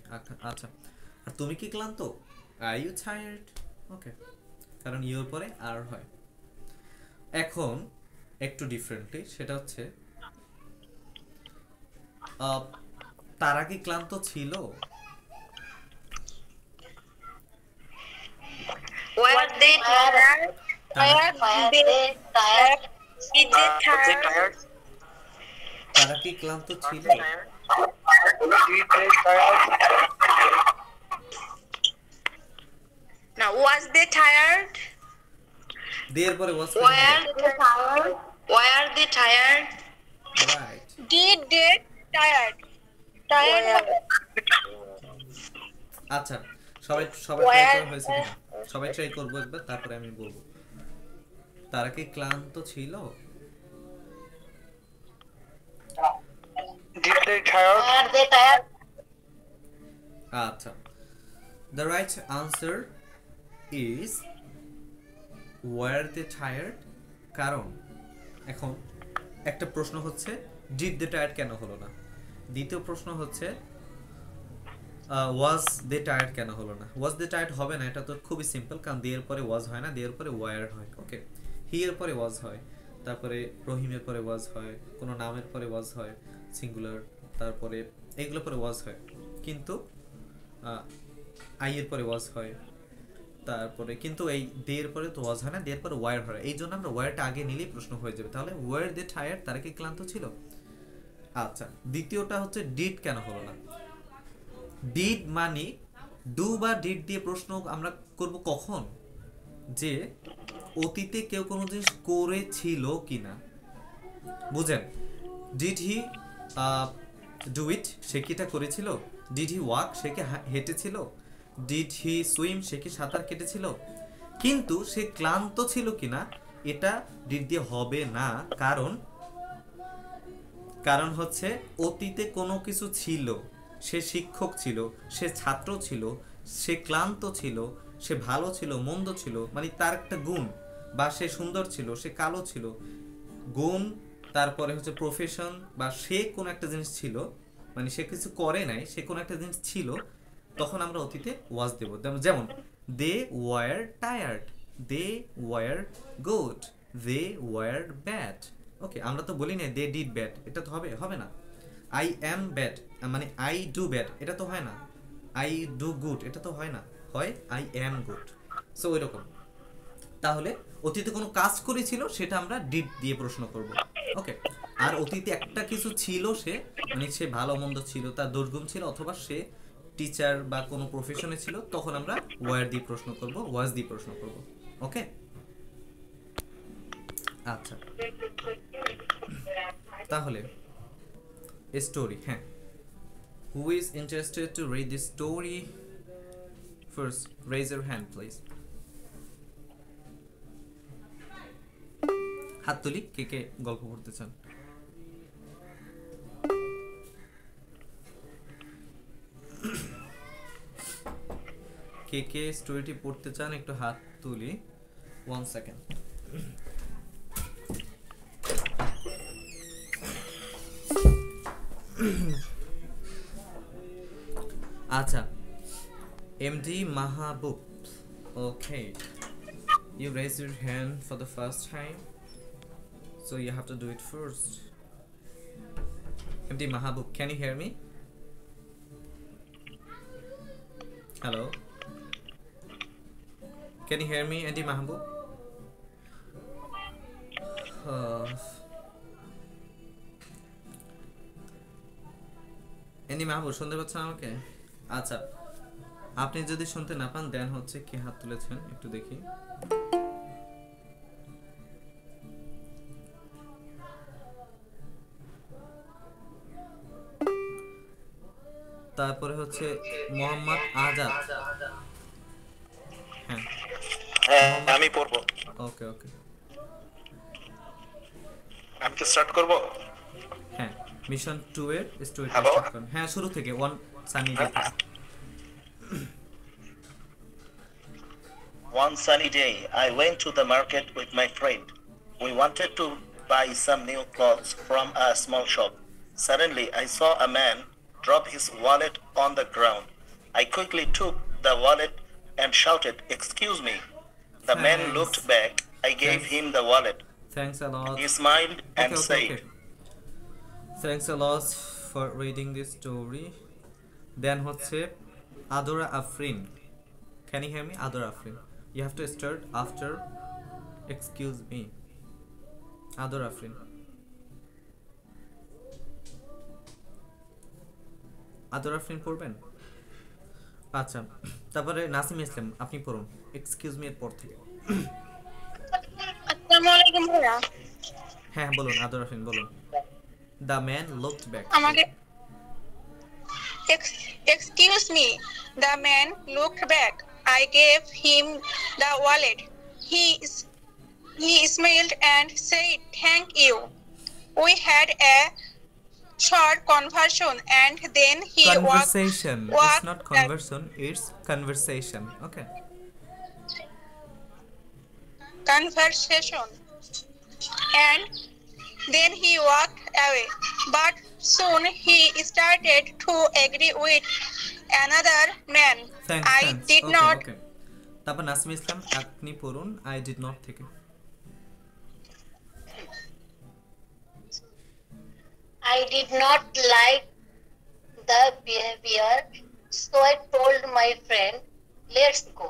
আচ্ছা, আর তুমি কি ক্লান্ত? Are you tired? ওকে, কারণ ইউর পরে আর হয়। এখন একটু ডিফারেন্টলি, সেটা হচ্ছে তারা কি ক্লান্ত ছিল? Were they tired? Were they tired? Is they tired? তারা কি ক্লান্ত ছিল? Now, was they tired? দের পরে ওয়াজ Were they tired? Right. Did they tired? Tired. আচ্ছা, সবাই ট্রাই করা হয়েছে কিনা? সবাই ট্রাই করবো একবার, তারপরে আমি বলবো। তারা কি ক্লান্ত ছিল? Did they tired? Were they tired? আচ্ছা, the right answer is were they tired? কারণ এখন একটা প্রশ্ন হচ্ছে did they tired কেন হলো না, দ্বিতীয় প্রশ্ন হচ্ছে was they tired কেন হলো না। was they tired হবে না, এটা তো খুবই সিম্পল, কারণ দিয়ে পরে was হয় না, দিয়ে পরে were হয়। ওকে, হি এর পরে was হয়, তারপরে রহিমের পরে was হয়, কোনো নামের পরে was হয় সিঙ্গুলার, তারপরে এগুলো পরে was হয়, কিন্তু আই এর পরে was হয়, তারপরে কিন্তু এই দের পরে তো was হয় না, দের পরে were হয়। এই জন্য আমরা were-টা আগে নিলেই প্রশ্ন হয়ে যাবে। তাহলে were they tired, তারা কি ক্লান্ত ছিল? আচ্ছা, দ্বিতীয়টা হচ্ছে did কেন হলো না। ডিড মানে ডু বা ডিড দিয়ে প্রশ্ন আমরা করব কখন? যে অতীতে কেউ কোনো জিনিস করেছিল কিনা, বুঝেন? ডিড হি ডু ইট, সে কি এটা করেছিল? ডিড হি ওয়াক, সে কি হেঁটেছিল? ডিড হি সুইম, সে কি সাঁতার কেটেছিল? কিন্তু সে ক্লান্ত ছিল কিনা এটা ডিড দিয়ে হবে না, কারণ হচ্ছে অতীতে কোনো কিছু ছিল, সে শিক্ষক ছিল, সে ছাত্র ছিল, সে ক্লান্ত ছিল, সে ভালো ছিল, মন্দ ছিল, মানে তার একটা গুণ, বা সে সুন্দর ছিল, সে কালো ছিল, গুণ, তারপরে হচ্ছে প্রফেশন, বা সে কোনো একটা জিনিস ছিল, মানে সে কিছু করে নাই, সে কোনো একটা জিনিস ছিল, তখন আমরা অতীতে ওয়াজ দেব। যেমন they were tired, they were good, they were bad. Okay, আমরা তো বলি না দে ডিড ব্যাড, এটা তো হবে না। আই অ্যাম ব্যাড মানে আই ডু ব্যাড, এটা তো হয় না। আই ডু গুড, এটা তো হয় না, হয় আই অ্যাম গুড। সো ওই রকম। তাহলে অতীতে কোনো কাজ করেছিল সেটা আমরা ডিড দিয়ে প্রশ্ন করব। ওকে, আর অতীতে একটা কিছু ছিল, সে মানে সে ভালো মন্দ ছিল, তার দুর্গুণ ছিল, অথবা সে টিচার বা কোনো প্রফেশনে ছিল, তখন আমরা ওয়ার দিয়ে প্রশ্ন করব, ওয়াজ দিয়ে প্রশ্ন করব। ওকে, আচ্ছা তাহলে স্টোরি, হ্যাঁ, who is interested to read this story first? Raise your hand please. হাত তুলি, কে কে গল্প পড়তে চান? কে কে স্টোরিটি পড়তে চান একটু হাত তুলি। 1 সেকেন্ড। আচ্ছা, MD Mahabub, okay, you raise your hand for the first time, so you have to do it first. MD Mahabub, can you hear me? Hello, can you hear me, MD Mahabub? MD Mahabub শুনতে পাচ্ছেন আমাকে? আচ্ছা, আপনি যদি শুনতে না পান দেন হচ্ছে কি হাত তুলেছেন একটু দেখি। তারপরে হচ্ছে মোহাম্মদ আজাদ। হ্যাঁ হ্যাঁ আমি পড়বো। ওকে ওকে, আমি কি স্টার্ট করব? হ্যাঁ, মিশন 2 এর স্টোরি Hello? স্টার্ট করুন। হ্যাঁ, শুরু থেকে 1 sunny day. One sunny day, I went to the market with my friend. We wanted to buy some new clothes from a small shop. Suddenly, I saw a man drop his wallet on the ground. I quickly took the wallet and shouted, "Excuse me." The man Thanks. looked back. I gave Thanks. him the wallet. Thanks a lot. He smiled and Okay, okay, said, okay. Thanks a lot for reading this story. Then হচ্ছে Adora Afrin. Can you hear me? Adora Afrin. You have to start after excuse me. Adora Afrin. Adora Afrin পড়বেন? আচ্ছা, তারপরে নাসিম ইসলাম আপনি পড়ুন এক্সকিউজ মি এর পর থেকে। আসসালামু আলাইকুম ভাইয়া। হ্যাঁ বলুন আদর আফরিন বলুন। The man looked back. আমাকে excuse me. The man looked back. I gave him the wallet. He smiled and said, "Thank you." We had a short conversation and then he Conversation. It's walked not conversion, it's conversation. Okay. conversation and then he walked away, but soon he started to agree with another man. Thanks. I thanks. did Okay, not Okay. তারপর নাসিম ইসলাম আপনি পড়ুন I did not থেকে। I did not like the behavior, so I told my friend, "Let's go.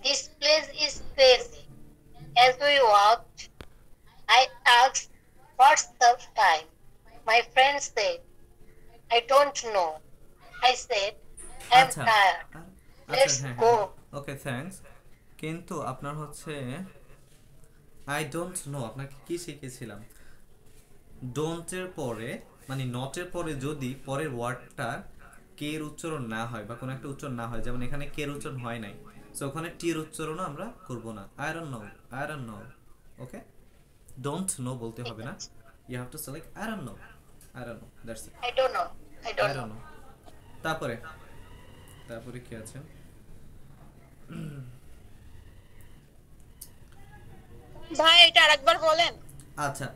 This place is crazy." As we walked, I asked, "What's the time?" My friend said, "I don't know." I said, "I'm আচ্ছা tired. Let's হ্যাঁ go." Okay thanks. কিন্তু আপনার হচ্ছে আই ডোন্ট নো আপনাকে কি শিখেছিলাম, ডোন্টের পরে মানে নটের পরে যদি পরের ওয়ার্ডটা কে এর উচ্চারণ না হয় বা কোনো একটা উচ্চারণ না হয়, যেমন এখানে কে এর উচ্চারণ হয় নাই, সো ওখানে টি এর উচ্চারণও আমরা করব না। I don't know. Okay, don't know বলতে হবে না, you have to select I don't know that's it. I don't know. I I don't don't know. Know. তারপরে কি আছে? ভাই এটা আরেকবার বলেন। আচ্ছা,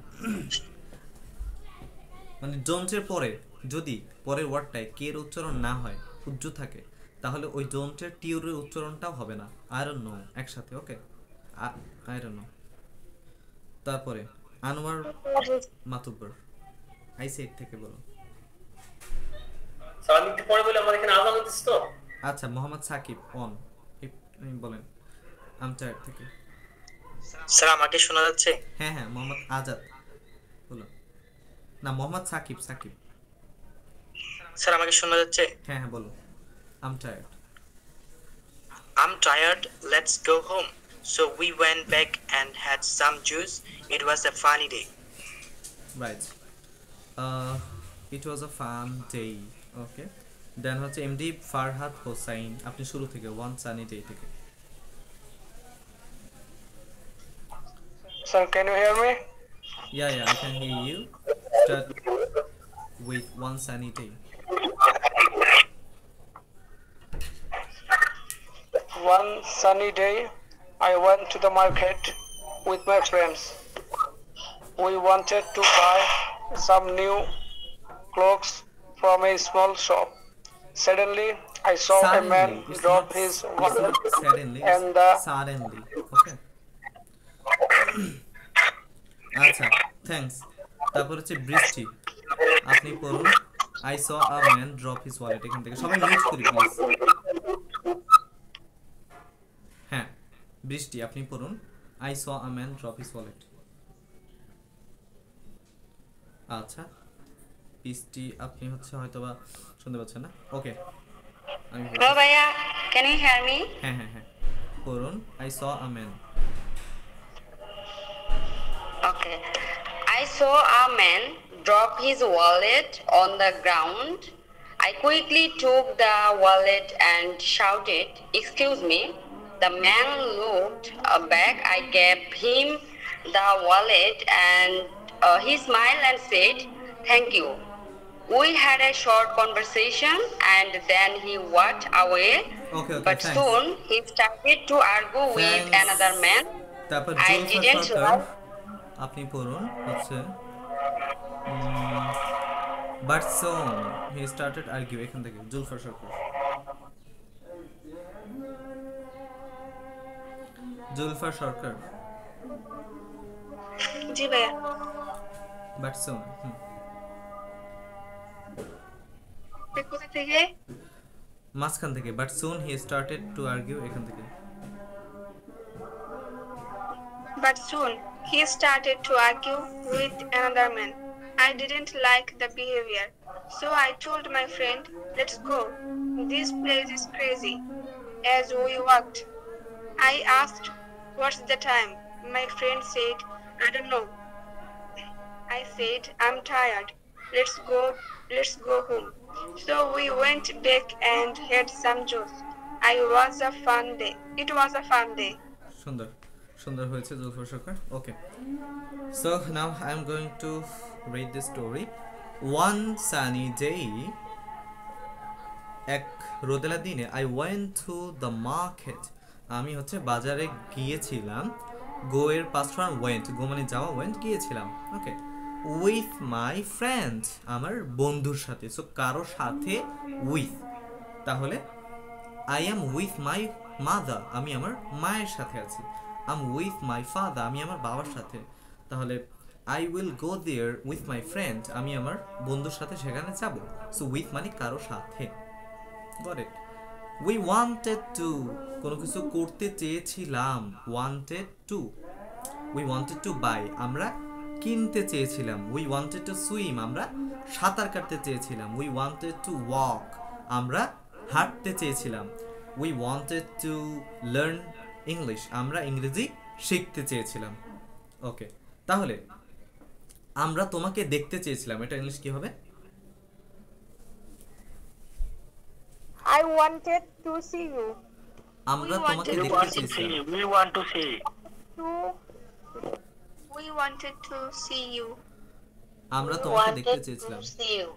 মানে ডোন্টের পরে যদি পরের ওয়ার্ডটায় কে এর উচ্চারণ না হয়, উজ্জ থাকে, তাহলে ওই ডোন্টের টি এর উচ্চারণটাও হবে না। আই ডোন্ট নো একসাথে। ওকে, আই ডোন্ট নো। তারপরে আনোয়ার মাতুব্বর আই সেড থেকে বলো। স্যার আমি একটু পরে বলি, আমার এখানে আজান হচ্ছে তো। আচ্ছা, মোহাম্মদ সাকিব অন বলেন আমটায়ার থেকে। স্যার আমাকে শোনা যাচ্ছে? হ্যাঁ হ্যাঁ, মোহাম্মদ আজাদ বলো না, মোহাম্মদ সাকিব। স্যার আমাকে শোনা যাচ্ছে? হ্যাঁ হ্যাঁ বলো। I'm tired. I'm tired, let's go home. So we went back and had some juice. It was a funny day. Right, it was a fun day. Okay, then হচ্ছে এমডি ফারহাদ হোসাইন, আপনি শুরু থেকে ওয়ান সানি ডে থেকে। Sir, can you hear me? Yeah, I can hear you. Start with one sunny day. One sunny day, I went to the market with my friends. We wanted to buy some new clothes from a small shop. Suddenly, I saw a man It's drop not- his it's wallet not suddenly, and it's the suddenly. Okay. আচ্ছা, থ্যাঙ্কস। তারপর হচ্ছে বৃষ্টি, আপনি পড়ুন I saw a man drop his wallet. এখান থেকে সবাই মিউট করি প্লিজ। হ্যাঁ, বৃষ্টি আপনি পড়ুন I saw a man drop his wallet. আচ্ছা, বৃষ্টি আপনি হচ্ছে হয়তোবা শুনতে পাচ্ছেন না। ওকে, আমি Hello, Bhaiya. Can you hear me? হ্যাঁ পড়ুন I saw a man. Okay. I saw a man drop his wallet on the ground. I quickly took the wallet and shouted, "Excuse me." The man looked back. I gave him the wallet and he smiled and said, "Thank you." We had a short conversation and then he walked away. Okay, But thanks. soon he started to argue with Thanks. another man. তারপর I জুলফার didn't সরকার, like আপনি পড়ুন হচ্ছে but soon he started argue. এখান থেকে জুলফার সরকার। জুলফার সরকার, জি ভাইয়া। বাট সোন কোথা থেকে? মাঝখান থেকে but soon he started to argue. এখান থেকে But soon he started to argue with another man. I didn't like the behavior, so I told my friend, "Let's go. This place is crazy." As we walked, I asked, "What's the time?" My friend said, "I don't know." I said, "I'm tired. Let's go home." So we went back and had some juice. It was a fun day. সুন্দর সুন্দর হয়েছে Zulfar Sarkar. Okay, so now I am going to read this story. One sunny day, এক রোদেলা দিনে, I went to the market, আমি হচ্ছে বাজারে গিয়েছিলাম। গো এর পাস্ট ফর্ম ওয়েন্ট, গো মানে যাওয়া, ওয়েন্ট গিয়েছিলাম। ওকে, উইথ মাই ফ্রেন্ড, আমার বন্ধুর সাথে। সো কারো সাথে উইথ, তাহলে I am with my mother, আমি আমার মায়ের সাথে আছি। আম উইথ মাই ফাদার, আমি আমার বাবার সাথে। তাহলে I will go there with my friend, আমি আমার বন্ধুর সাথে সেখানে যাব। সো উইথ মানে কারো সাথে। Got it. We wanted to, কোনো কিছু করতে চেয়েছিলাম। Wanted to, we wanted to buy, আমরা কিনতে চেয়েছিলাম। উই ওয়ান্টেড টু সুইম, আমরা সাঁতার কাটতে চেয়েছিলাম। উই ওয়ান্টেড টু ওয়াক, আমরা হাঁটতে চেয়েছিলাম। We wanted to learn English, আমরা ইংরেজি শিখতে চেয়েছিলাম। ওকে, তাহলে আমরা তোমাকে দেখতে চেয়েছিলাম, এটা ইংলিশ কি হবে? I wanted to see you. আমরা তোমাকে We দেখতে want to see. চেয়েছিলাম। We want to see. We wanted to see you. আমরা We তোমাকে দেখতে wanted চেয়েছিলাম। to see you.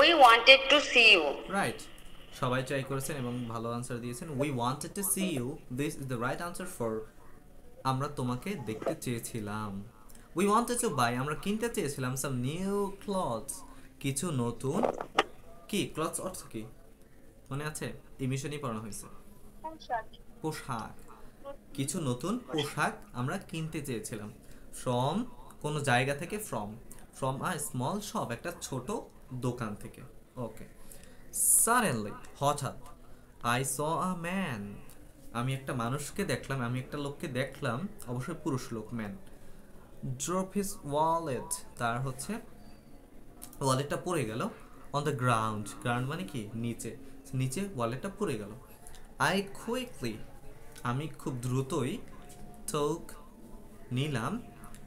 We wanted to see you. Right, সবাই ট্রাই করেছেন এবং ভালো আনসার দিয়েছেন। We wanted to see you, this is the right answer for আমরা তোমাকে দেখতে চেয়েছিলাম। উই ওয়ান্টেড টু বাই, আমরা কিনতে চেয়েছিলাম সাম নিউ ক্লথস, কিছু নতুন। কি ক্লথস অর্থ কি মনে আছে? ইমিশনই পড়ানো হয়েছে। পোশাক, কিছু নতুন পোশাক আমরা কিনতে চেয়েছিলাম। ফ্রম, কোনো জায়গা থেকে। ফ্রম আ স্মল শপ, একটা ছোট দোকান থেকে। ওকে, সাডেনলি, হঠাৎ। আই স আ ম্যান, আমি একটা মানুষকে দেখলাম, আমি একটা লোককে দেখলাম, অবশ্যই পুরুষ লোক, ম্যান। ড্রপ হিজ ওয়ালেট, তার হচ্ছে ওয়ালেটটা পড়ে গেল। অন দ্য গ্রাউন্ড, গ্রাউন্ড মানে কি নিচে, নিচে ওয়ালেটটা পড়ে গেল। আই কুইকলি, আমি খুব দ্রুতই took নিলাম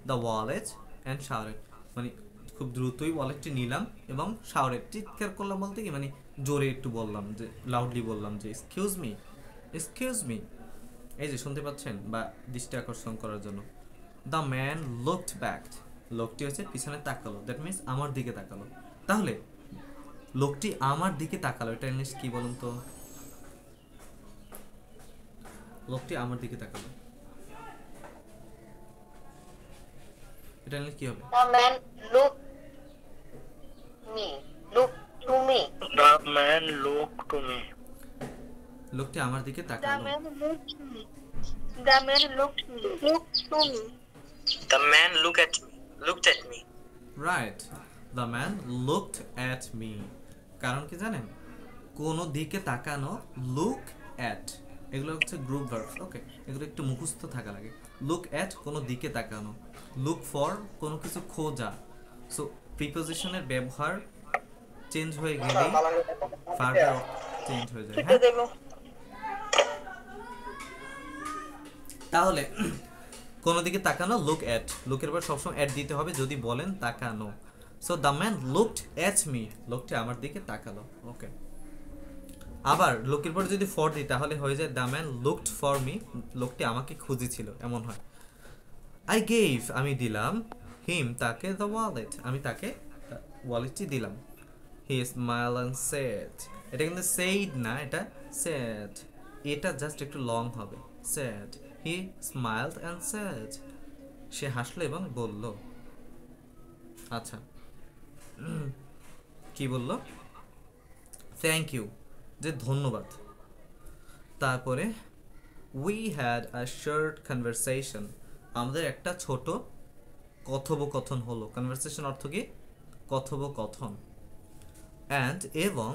the wallet and shouted, মানে খুব দ্রুতই ওয়ালেটটি নিলাম এবং শাওরেট চিৎকার করলাম বলতে কি মানে জোরে একটু বললাম, যে লাউডলি বললাম যে এক্সকিউজ মি, এই যে শুনতে পাচ্ছেন, বা দৃষ্টি আকর্ষণ করার জন্য। দ্য ম্যান লুকড ব্যাক, লোকটি হচ্ছে পিছনে তাকালো, দ্যাট মিনস আমার দিকে তাকালো। তাহলে লোকটি আমার দিকে তাকালো, এটা ইংলিশ কি বলুন তো? লোকটি আমার দিকে তাকালো, এটা ইংলিশ কি হবে? The man looked to me. The man looked to me. লোকটি আমার দিকে The তাকালো। man looked to me. The man looked to me. The man looked at me. Right, the man looked at me. কারণ কি জানেন, কোনো দিকে তাকানো, লুক অ্যাট, এগুলো হচ্ছে গ্রুপ ভার্ব। ওকে, এগুলো একটু মুখস্থ থাকা লাগে। লুক অ্যাট কোনো দিকে তাকানো, লুক ফর কোনো কিছু খোঁজা। সো প্রিপোজিশনের ব্যবহার চেঞ্জ হয়ে গেলেই ভার্বের চেঞ্জ হয়ে যায়। হ্যাঁ? তাহলে কোনো দিকে তাকানো, লুক অ্যাট, লুকের পর সবসময় অ্যাট দিতে হবে যদি বলেন তাকানো। So the man looked at me, লোকটি আমার দিকে তাকালো। ওকে, আবার লোকের পর যদি ফর দিই তাহলে হয়ে যায় the man looked for me, লোকটি আমাকে খুঁজেছিল, এমন হয়। আই গেভ, আমি দিলাম, হিম, তাকে, দ্য ওয়ালেট, আমি তাকে ওয়ালেটটি দিলাম। হি স্মাইল অ্যান্ড সেড, এটা কিন্তু সেইড না, এটা সেড, এটা জাস্ট একটু লং হবে, said. He smiled and said, সে হাসলো এবং বলল। আচ্ছা, কি বলল? থ্যাংক ইউ, যে ধন্যবাদ। তারপরে we had a short conversation, আমাদের একটা ছোট কথোপকথন হলো। কনভারসেশন অর্থ কি? কথোপকথন। অ্যান্ড, এবং,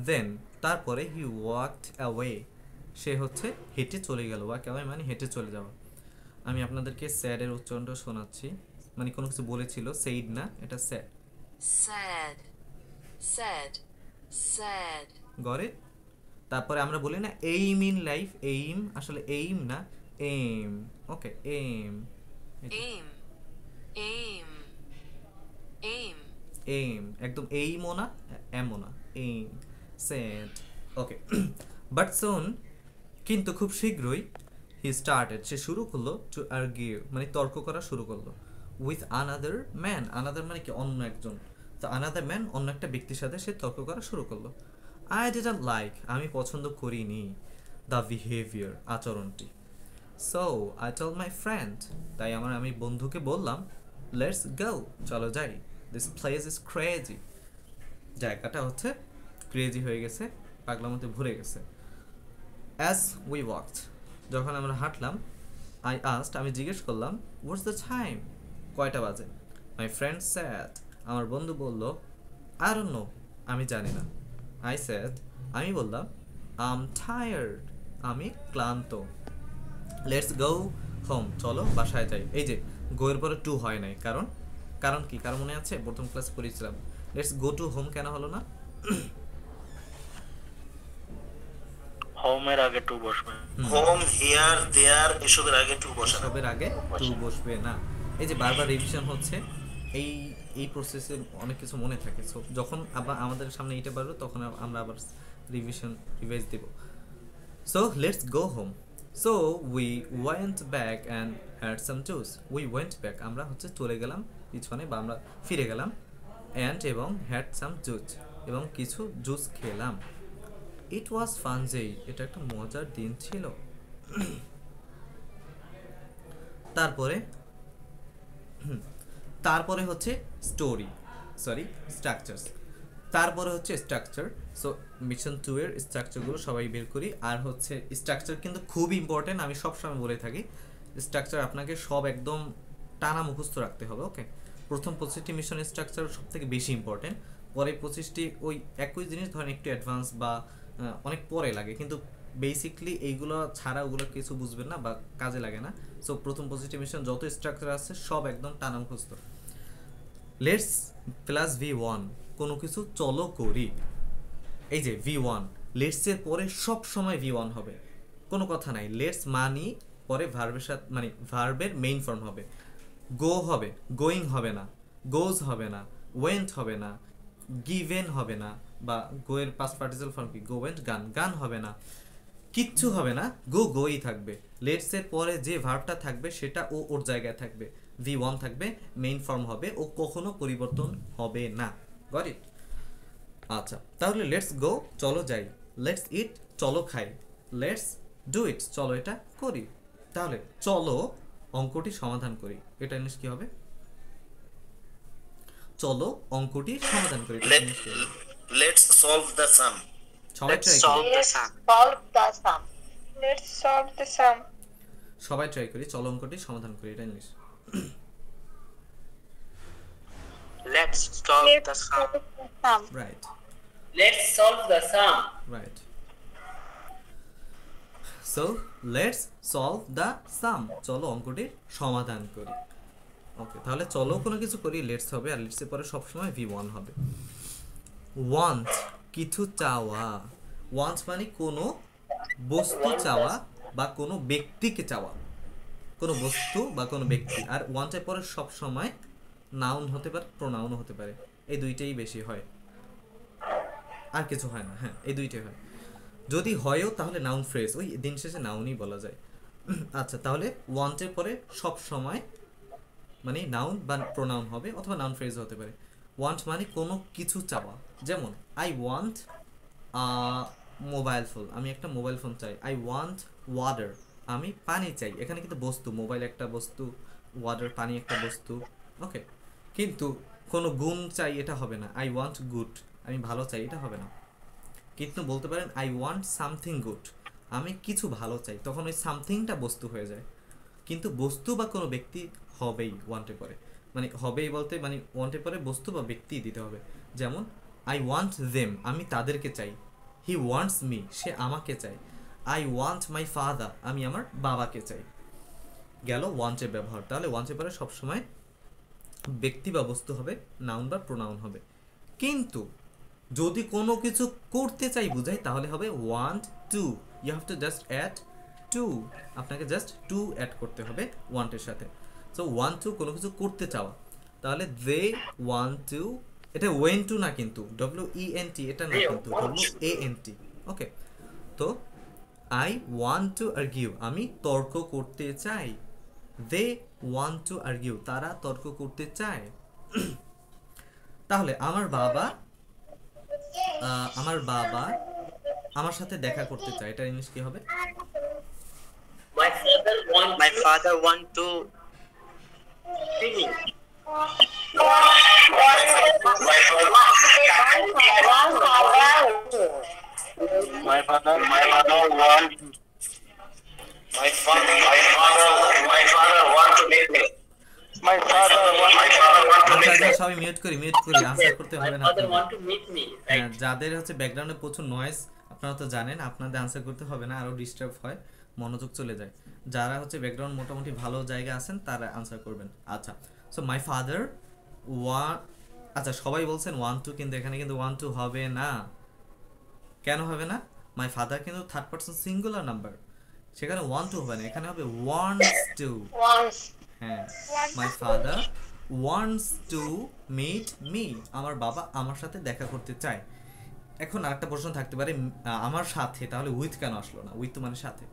দেন, তারপরে হি ওয়াকড অ্যাওয়ে, সে হচ্ছে হেঁটে চলে গেল। ওয়াক অ্যাওয়ে মানে হেঁটে চলে যাওয়া। আমি আপনাদেরকে স্যাডের উচ্চারণটা শোনাচ্ছি, মানে কোনো কিছু বলেছিল, সেইড না, এটা স্যাড। স্যাড গড়ে। তারপরে আমরা বলি না এইম ইন লাইফ, এইম আসলে এইম না, এম। ওকে, এম, এম একদম এইমও না, এমও না, এম, স্যাড। ওকে, বাট সুন, কিন্তু খুব শীঘ্রই, হি স্টার্টেড, সে শুরু করলো, টু আর্গিউ মানে তর্ক করা শুরু করলো, উইথ আনাদার ম্যান, আনাদার মানে কি? অন্য একজন। তো আনাদার ম্যান, অন্য একটা ব্যক্তির সাথে সে তর্ক করা শুরু করলো। আই ডিডন্ট লাইক, আমি পছন্দ করিনি, দ্য বিহেভিয়ার, আচরণটি। So I told my friend, তাই আমি বন্ধুকে বললাম, লেটস গো, চলো যাই, দিস প্লেস ইজ ক্রেজি, জায়গাটা হচ্ছে ক্রেজি হয়ে গেছে, পাগলার মধ্যে ভরে গেছে। অ্যাজ উই ওয়াকড, যখন আমরা হাঁটলাম, আই আস্কড, আমি জিজ্ঞেস করলাম, হোয়াটস দ্য টাইম, কয়টা বাজে? মাই ফ্রেন্ড স্যাড, আমার বন্ধু বলল, আই ডোন্ট নো, আমি জানি না। আই সেড, আমি বললাম, আই এম টায়ার্ড, আমি ক্লান্ত। লেটস গো হোম, চলো বাসায় যাই। এই যে গোয়ের পরে টু হয় নাই, কারণ কি? কারণ মনে আছে প্রথম ক্লাস পড়েছিলাম, লেটস গো টু হোম কেন হলো না? হোমের আগে টু বসবে, হোম, হিয়ার, দেয়ার, এসবের আগে টু বসে না, এসবের আগে টু বসবে না। এই যে বারবার রিভিশন হচ্ছে, এই প্রসেসে অনেক কিছু মনে থাকে। সো যখন আবার আমাদের সামনে এইটা বাড়বে তখন আমরা আবার রিভাইজ দেব। So let's go home. So we went back and had some juice. We went back, আমরা হচ্ছে চলে গেলাম পিছনে, বা আমরা ফিরে গেলাম, অ্যান্ড এবং হ্যাড সাম জুস, এবং কিছু জুস খেলাম। ইট ওয়াজ ফান ডে, এটা একটা মজার দিন ছিল। তারপরে হচ্ছে স্ট্রাকচারস। তারপরে হচ্ছে স্ট্রাকচার। সো মিশন 2 এর স্ট্রাকচারগুলো সবাই বের করি। আর হচ্ছে স্ট্রাকচার কিন্তু খুব ইম্পর্টেন্ট, আমি সবসময় বলে থাকি স্ট্রাকচার আপনাকে সব একদম টানা মুখস্থ রাখতে হবে। ওকে, প্রথম 25টি মিশনের স্ট্রাকচার সব থেকে বেশি ইম্পর্টেন্ট, পরে 25টি ওই একই জিনিস ধরেন একটু অ্যাডভান্স বা অনেক পরে লাগে, কিন্তু বেসিকলি এইগুলো ছাড়া ওগুলো কিছু বুঝবেন না বা কাজে লাগে না। সো প্রথম 25টি মিশন যত স্ট্রাকচার আছে সব একদম টানা মুখস্থ। লেটস প্লাস V1, কোনো কিছু চলো করি। এই যে V1, লেটস এর পরে সব সময় V1 হবে, কোনো কথা নাই, লেটস মানি পরে ভার্বের সাথে মানে ভার্বের মেইন ফর্ম হবে। গো হবে, গোয়িং হবে না, গোজ হবে না, ওয়েন্ট হবে না, গিভেন হবে না, বা গো এর পাস্ট পার্টিসিপাল ফর্ম কি, গো ওয়েন্ট, গান, গান হবে না, কিচ্ছু হবে না, গো গোই থাকবে। লেটস এর পরে যে ভার্বটা থাকবে সেটা ও ওর জায়গায় থাকবে, V1 থাকবে, মেইন ফর্ম হবে, ও কখনো পরিবর্তন হবে না। Got it? আচ্ছা, তাহলে লেটস গো চলো যাই, লেটস ইট চলো খাই, লেটস ডু ইট চলো এটা করি। তাহলে চলো অঙ্কটি সমাধান করি, এটা ইংলিশ কি হবে? চলো অঙ্কটি সমাধান করি, এটা ইংলিশ কি হবে? Let's solve the sum. সবাই ট্রাই করি, Solve the sum. Let's solve the sum. সবাই ট্রাই করি, চলো অঙ্কটি সমাধান করি, এটা English. Let's solve Let's the solve sum. the sum. Right, Let's solve the sum. Right. So let's solve the sum, চলো অঙ্কটির সমাধান করি। ওকে, তাহলে চলো কোনো কিছু করি, লেটস হবে, আর লেটস এর পরে সবসময় V1 হবে। ওয়ান্ট কিছু চাওয়া, ওয়ান্ট মানে কোনো বস্তু চাওয়া বা কোনো ব্যক্তিকে চাওয়া, কোনো বস্তু বা কোনো ব্যক্তি। আর ওয়ান্টের পরে সবসময় নাউন হতে পারে, প্রোনাউনও হতে পারে, এই দুইটাই বেশি হয়, আর কিছু হয় না। হ্যাঁ, এই দুইটাই হয়, যদি হয়ও তাহলে নাউন ফ্রেজ, ওই দিন শেষে নাউনই বলা যায়। আচ্ছা, তাহলে ওয়ান্টের পরে সব সময় মানে নাউন বা প্রোনাউন হবে, অথবা নাউন ফ্রেজ হতে পারে। ওয়ান্ট মানে কোনো কিছু চাওয়া, যেমন আই ওয়ান্ট মোবাইল ফোন, আমি একটা মোবাইল ফোন চাই। আই ওয়ান্ট ওয়াটার, আমি পানি চাই। এখানে কিন্তু বস্তু, মোবাইল একটা বস্তু, ওয়াটার পানি একটা বস্তু। ওকে, কিন্তু কোনো গুণ চাই এটা হবে না। আই ওয়ান্ট গুড, আমি ভালো চাই, এটা হবে না। কিন্তু বলতে পারেন আই ওয়ান্ট সামথিং গুড, আমি কিছু ভালো চাই, তখন ওই সামথিংটা বস্তু হয়ে যায়। কিন্তু বস্তু বা কোনো ব্যক্তি হবেই ওয়ান্টের পরে, মানে হবেই বলতে মানে ওয়ান্টের পরে বস্তু বা ব্যক্তি দিতে হবে। যেমন আই ওয়ান্ট দেম, আমি তাদেরকে চাই। হি ওয়ান্টস মি, সে আমাকে চায়। আই ওয়ান্ট মাই ফাদার, আমি আমার বাবাকে চাই। গেল ওয়ান্টের ব্যবহার। তাহলে ওয়ান্টের পরে সবসময় ব্যক্তি বা বস্তু হবে, নাউন বা প্রোনাউন হবে। কিন্তু যদি কোনো কিছু করতে চাই বুঝাই, তাহলে হবে want to, you have to just add to, আপনাকে জাস্ট টু অ্যাড করতে হবে ওয়ান্টের সাথে। সো ওয়ান্ট টু কোনো কিছু করতে চাওয়া, তাহলে দে ওয়ান্ট টু, এটা ওয়েন টু না কিন্তু, WENT এটা না কিন্তু, WANT। ওকে, তো আই ওয়ান্ট টু আর্গিউ, আমি তর্ক করতে চাই। দে ওয়ান্ট টু আর্গিউ, তারা তর্ক করতে চায়। তাহলে আমার বাবা আমার সাথে দেখা করতে চায়, এটা ইংলিশ কি হবে? My father want to see me. My father want to meet me. সবাই মিউট করি, আনসার করতে হবে না। Father want to meet me. হ্যাঁ, যাদের হচ্ছে ব্যাকগ্রাউন্ডে প্রচুর নয়েজ, আপনারা তো জানেন, আপনাদের আনসার করতে হবে না, আরো ডিস্টার্ব হয়, মনোযোগ চলে যায়। যারা হচ্ছে ব্যাকগ্রাউন্ড মোটামুটি ভালো জায়গা আছেন তারা আনসার করবেন। আচ্ছা, সো মাই ফাদার আচ্ছা সবাই বলছেন ওয়ান টু, কিন্তু এখানে কিন্তু ওয়ান টু হবে না। কেন হবে না? মাই ফাদার কিন্তু থার্ড পারসন সিঙ্গুলার নাম্বার, সেখানে ওয়ান টু হবে না, এখানে হবে ওয়ান্টস টু। হ্যাঁ, my father wants to meet me, আমার বাবা আমার সাথে দেখা করতে চায়। এখন আরেকটা প্রশ্ন থাকতে পারে, আমার সাথে, তাহলে উইথ কেন আসলো না? উইথ মানে সাথে,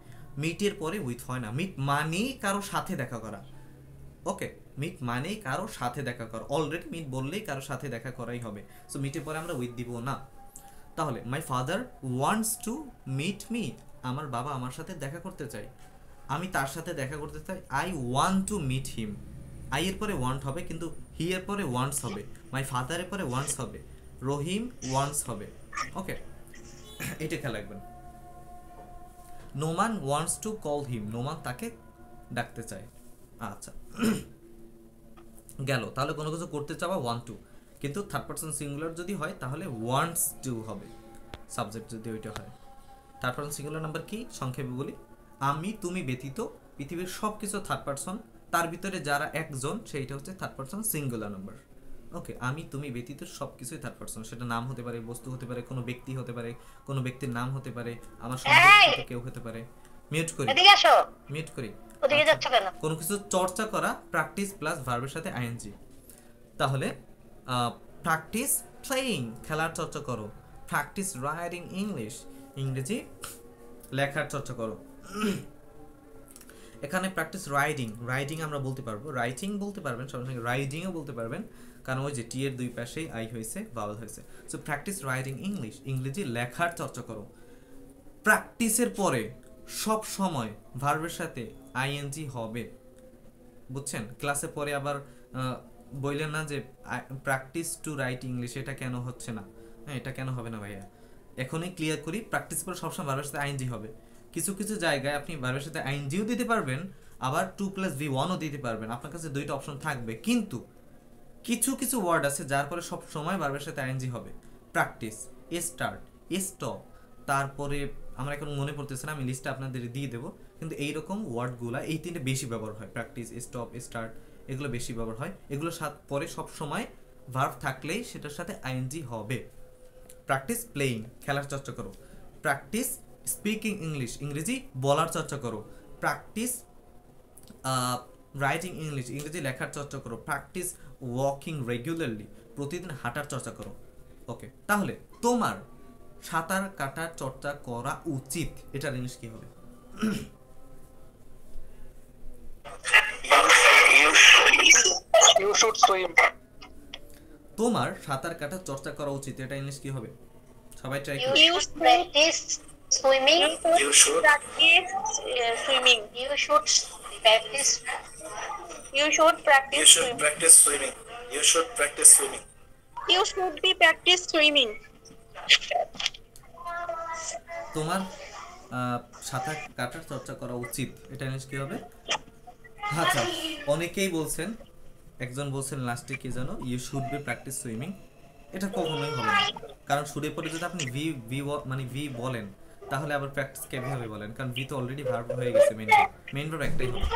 মিটের পরে উইথ হয় না। মিট মানে কারো সাথে দেখা করা। ওকে, মিট মানে কারো সাথে দেখা করা, অলরেডি মিট বললেই কারো সাথে দেখা করাই হবে। সো মিটের পরে আমরা উইথ দিব না। তাহলে my father wants to meet me, আমার বাবা আমার সাথে দেখা করতে চায়, আমি তার সাথে দেখা করতে চাই। I want to meet him, I এর পরে ওয়ান্ট হবে, কিন্তু হি এর পরে ওয়ান্টস হবে, মাই ফাদারের পরে ওয়ান্টস হবে, রহিম ওয়ান্টস হবে। ওকে, এটা খেয়াল রাখবেন। Noman wants to call him, Noman তাকে ডাকতে চায়। আচ্ছা, গেল। তাহলে কোনো কিছু করতে চাওয়া ওয়ান্ট টু, কিন্তু থার্ড পারসন সিঙ্গুলার যদি হয় তাহলে ওয়ান্টস টু হবে, সাবজেক্ট যদি ওইটা হয়। থার্ড পারসন সিঙ্গুলার নাম্বার কি সংক্ষেপে বলি, আমি তুমি ব্যতীত পৃথিবীর সব কিছু থার্ড পারসন, তার ভিতরে যারা একজন সেইটা হচ্ছে থার্ড পারসন সিঙ্গুলার নাম্বার। ওকে, আমি তুমি ব্যতীত সব কিছুই থার্ড পারসন, সেটা নাম হতে পারে, বস্তু হতে পারে, কোনো ব্যক্তি হতে পারে, কোনো ব্যক্তির নাম হতে পারে, আমার সম্পর্কিত কেউ হতে পারে। মিউট করি, এদিকে আসো। মিউট করি। ওদিকে যাচ্ছ কেন? কোনো কিছু চর্চা করা, প্র্যাকটিস প্লাস ভার্বের সাথে আইএনজি। তাহলে প্র্যাকটিস প্লেইং, খেলার চর্চা করো। প্র্যাকটিস রাইটিং ইংলিশ, ইংরেজি লেখার চর্চা করো। এখানে প্র্যাকটিস রাইডিং, রাইডিং আমরা বলতে পারবো, রাইটিং বলতে পারবেন, সঙ্গে সঙ্গে রাইডিংও বলতে পারবেন, কারণ ওই যে টি এর দুই পাশেই আই হয়েছে, ভাওয়েল হয়েছে। সো প্র্যাকটিস রাইটিং ইংলিশ, ইংরেজি লেখার চর্চা করো। প্র্যাকটিসের পরে সব সময় ভার্বের সাথে আইএনজি হবে, বুঝছেন? ক্লাসে পরে আবার বললেন না যে প্র্যাকটিস টু রাইট ইংলিশ, এটা কেন হচ্ছে না? হ্যাঁ, এটা কেন হবে না ভাইয়া? এখনই ক্লিয়ার করি, প্র্যাকটিস করে সবসময় ভার্বের সাথে আইএনজি হবে। কিছু কিছু জায়গায় আপনি ভার্বের সাথে আইএনজিও দিতে পারবেন, আবার 2+V1ও দিতে পারবেন, আপনার কাছে দুইটা অপশন থাকবে। কিন্তু কিছু কিছু ওয়ার্ড আছে যার পরে সব সময় ভার্বের সাথে আইএনজি হবে। প্র্যাকটিস, স্টার্ট, স্টপ, তারপরে আমার এখন মনে পড়তেছে না, আমি লিস্টটা আপনাদের দিয়ে দেবো। কিন্তু এইরকম ওয়ার্ডগুলো এই তিনটে বেশি ব্যবহার হয়, প্র্যাকটিস, স্টপ, স্টার্ট, এগুলো বেশি ব্যবহার হয়। এগুলোর সাথে পরে সব সময় ভার্ব থাকলেই সেটার সাথে আইএনজি হবে। প্র্যাকটিস প্লেইং, খেলার চর্চা করো। প্র্যাকটিস স্পিকিং ইংলিশ, ইংরেজি বলার চর্চা করো। প্র্যাকটিস রাইটিং ইংলিশ, ইংরেজি লেখার চর্চা করো। প্র্যাকটিস ওয়াকিং রেগুলারলি, প্রতিদিন হাঁটার চর্চা করো। ওকে, তাহলে তোমার সাঁতার কাটার চর্চা করা উচিত, এটার ইংলিশ কি হবে? You should swim. তোমার সাঁতার কাটার চর্চা করা উচিত, এটা ইংলিশ কি হবে? সবাই ট্রাই করো। You should practice swimming. You should Practice swimming. You should practice. You should practice you should swimming. practice swimming. You should practice swimming. You should be practice swimming. তোমার সাঁতার কাটার চর্চা করা উচিত, এটা ইংলিশ কি হবে? আচ্ছা, অনেকেই বলছেন, একজন বলছেন লাস্টে কি জানো, you should be practice swimming. এটা কখনোই হবে না, কারণ শুডের পরে যদি আপনি ভি বলেন, তাহলে আবার প্র্যাকটিস কিভাবে বলেন? কারণ ভি তো অলরেডি ভার্ব হয়ে গেছে, মেইন ভার্ব একটাই হবে।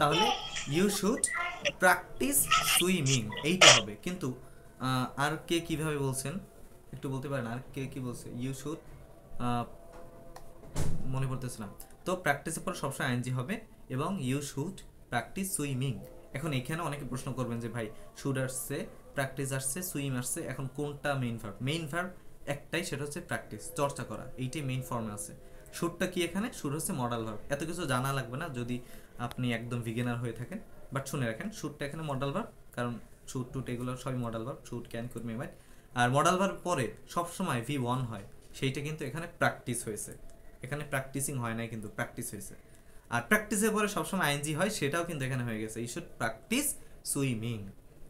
তাহলে ইউ শুড প্র্যাকটিস সুইমিং এইটা হবে। কিন্তু আর কে কিভাবে বলছেন একটু বলতে পারেন? আর কে কি বলছে? ইউ শুড, মনে পড়তেছে না। তো প্র্যাকটিসের পর সবসময় আইএনজি হবে এবং ইউ শুড প্র্যাকটিস সুইমিং। এখন এখানে অনেকে প্রশ্ন করবেন যে ভাই, শুড আসছে, প্র্যাকটিস আসছে, সুইম আসছে, এখন কোনটা মেইন ভার্ব? মেইন ভার্ব একটাই, সেটা হচ্ছে প্র্যাকটিস, চর্চা করা, এইটাই মেইন ফর্মে আছে। শুডটা কি এখানে? শুড হচ্ছে মডাল ভার্ব। এত কিছু জানা লাগবে না যদি আপনি একদম বিগিনার হয়ে থাকেন, বাট শুনে রাখেন শুডটা এখানে মডাল ভার্ব, কারণ শুড টুট এগুলো সবই modal verb. Should, can, could, may, might. আর মডাল ভার্ব পরে সবসময় V1 হয়, সেইটা কিন্তু এখানে প্র্যাকটিস হয়েছে, এখানে প্র্যাকটিসিং হয় নাই, কিন্তু প্র্যাকটিস হয়েছে। আর প্র্যাকটিসের পরে সবসময় আইএনজি হয়, সেটাও কিন্তু এখানে হয়ে গেছে, ইউ শুড প্র্যাকটিস সুইমিং।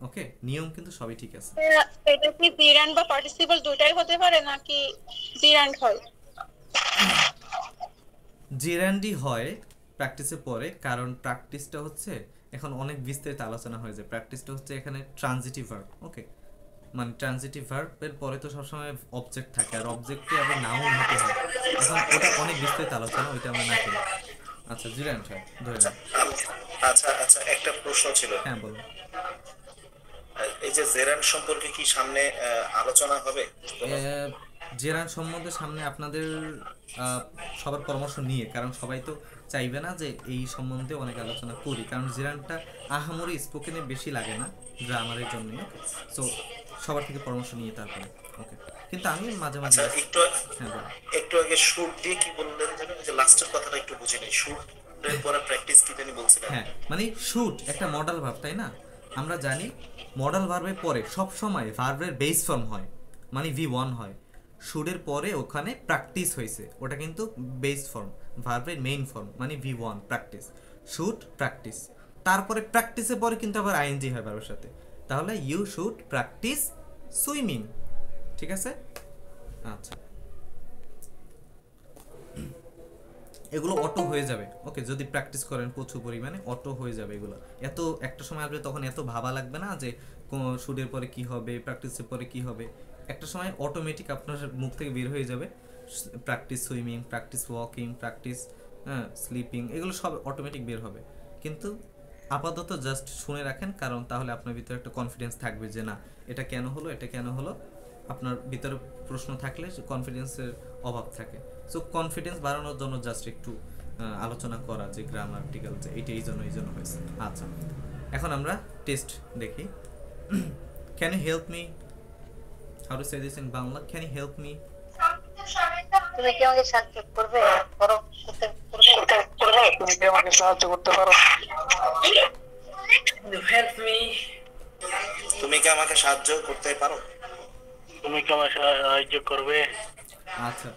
ওকে, নিয়ম কিন্তু সবই ঠিক আছে। এটা কি জিরান্ড বা পার্টিসিপল দুটাই হতে পারে নাকি জিরান্ড হয়? জিরান্ডি হয় প্র্যাকটিসের পরে, কারণ প্র্যাকটিসটা হচ্ছে এখন অনেক বিস্তারিত আলোচনা হয়ে যায়। প্র্যাকটিসটা হচ্ছে এখানে ট্রানজিটিভ ভার্ব। ওকে, মানে ট্রানজিটিভ ভার্বের পরে তো সবসময় অবজেক্ট থাকে, আর অবজেক্টে আবার নাউন হতে হয়। এখন ওটা অনেক বিস্তারিত আলোচনা, ওইটা আমরা না করি। আচ্ছা, জিরান্ড হয়, ধরে নেন। আচ্ছা, একটা প্রশ্ন ছিল। হ্যাঁ, বলুন। এই যে জেরান সম্পর্কে কি সামনে আলোচনা হবে? জেরান সম্বন্ধে সামনে আপনাদের সবার পরামর্শ নিয়ে, কারণ সবাই তো চাইবে না যে এই সম্বন্ধে অনেক আলোচনা করি, কারণ জেরানটা আহামরি স্পোকেনে বেশি লাগে না গ্রামারের জন্য। সো সবার থেকে পরামর্শ নিয়ে তারপরে। ওকে, কিন্তু আমি মাঝে মাঝে একটু আগে শুট দিয়ে কি বললেন যেন, যে লাস্টের কথাটা একটু বুঝি নাই। শুট এর পরে প্র্যাকটিস কি জানি বলছিলেন? হ্যাঁ, মানে শুট একটা মডাল ভার্ব, তাই না? আমরা জানি মডাল ভার্বের পরে সব সময় ভার্বের বেস ফর্ম হয়, মানে V1 হয়। শুডের পরে ওখানে প্র্যাকটিস হয়েছে, ওটা কিন্তু বেস ফর্ম, ভার্বের মেইন ফর্ম, মানে V1 প্র্যাকটিস, শুড প্র্যাকটিস। তারপরে প্র্যাকটিসের পরে কিন্তু আবার আইএনজি হয় ভার্বের সাথে, তাহলে ইউ শুড প্র্যাকটিস সুইমিং। ঠিক আছে? আচ্ছা, এগুলো অটো হয়ে যাবে। ওকে, যদি প্র্যাকটিস করেন প্রচুর পরিমাণে, অটো হয়ে যাবে এগুলো। এত একটা সময় আসবে তখন এত ভাবা লাগবে না যে শুডের পরে কি হবে, প্র্যাকটিসের পরে কি হবে। একটা সময় অটোমেটিক আপনার মুখ থেকে বের হয়ে যাবে, practice swimming, practice walking, practice sleeping, এগুলো সব অটোমেটিক বের হবে। কিন্তু আপাতত জাস্ট শুনে রাখেন, কারণ তাহলে আপনার ভিতরে একটা কনফিডেন্স থাকবে যে না, এটা কেন হলো, এটা কেন হলো। আপনার ভিতরে প্রশ্ন থাকলে কনফিডেন্সের অভাব থাকে। সো কনফিডেন্স বাড়ানোর জন্য জাস্ট একটু আলোচনা করা যে গ্রামাটিক্যাল যে এটা এই জন্য হয়েছে। আচ্ছা, এখন আমরা টেস্ট দেখি। Can you help me, how to say this in Bangla? Can you help me? তুমি কি আমাকে সাহায্য করবে? তুমি কি আমাকে সাহায্য করতে পারো? Help me. তুমি কি আমাকে সাহায্য করতে পারো? তুমি কি আমাকে সাহায্য করবে? আচ্ছা,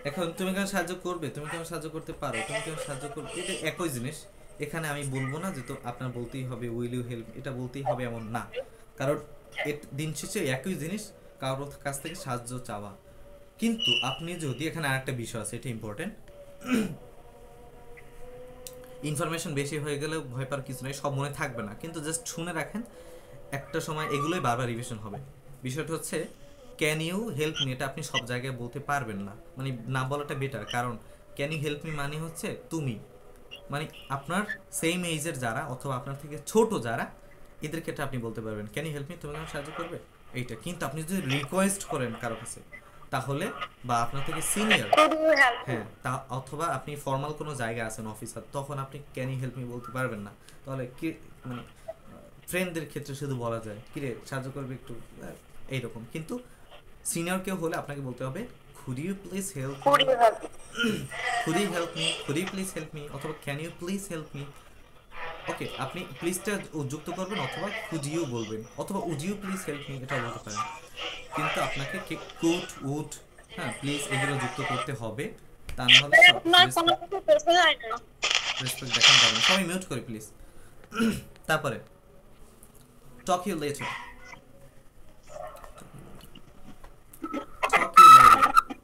এখন তুমি কেন সাহায্য করবে, তুমি কেন সাহায্য করতে পারো, তুমি কেন সাহায্য করবে, এটা একই জিনিস। এখানে আমি বলবো না যে তো আপনার বলতেই হবে উইল ইউ হেল্প, এটা বলতেই হবে এমন না, কারণ দিন শেষে একই জিনিস কারোর কাছ থেকে সাহায্য চাওয়া। কিন্তু আপনি যদি, এখানে আরেকটা বিষয় আছে, এটা ইম্পর্টেন্ট, ইনফরমেশন বেশি হয়ে গেলে ভয় পাওয়ার কিছু নেই, সব মনে থাকবে না, কিন্তু জাস্ট শুনে রাখেন, একটা সময় এগুলোই বারবার রিভিশন হবে। বিষয়টা হচ্ছে ক্যান ইউ হেল্প মি, এটা আপনি সব জায়গায় বলতে পারবেন না, মানে না বলাটা বেটার, কারণ ক্যান ইউ হেল্প মি মানে হচ্ছে তুমি, মানে আপনার সেম এজের যারা অথবা আপনার থেকে ছোট যারা, এদের ক্ষেত্রে আপনি বলতে পারবেন ক্যান ইউ হেল্প মি, তুমি আমাকে সাহায্য করবে, এইটা। কিন্তু আপনি যদি রিকোয়েস্ট করেন কারো কাছে, তাহলে বা আপনার থেকে সিনিয়র, হ্যাঁ, তা অথবা আপনি ফর্মাল কোনো জায়গায় আছেন অফিসার, তখন আপনি ক্যান ইউ হেল্প মি বলতে পারবেন না। তাহলে কি মানে ফ্রেন্ডদের ক্ষেত্রে শুধু বলা যায় কিরে সাহায্য করবে একটু, এইরকম। কিন্তু সিনিয়র কেউ হলে আপনাকে বলতে হবে could you please help me, could you help me, could you please help me, অথবা can you please help me। ওকে, আপনি প্লিজটা যুক্ত করবেন অথবা could you বলবেন, অথবা would you please help me এটা বলতে পারেন, কিন্তু আপনাকে could, would, হ্যাঁ, প্লিজ এগুলো যুক্ত করতে হবে, তা না হলে রেসপেক্ট দেখান যাবে না। সবাই মিউট করে প্লিজ। তারপরে talk you later,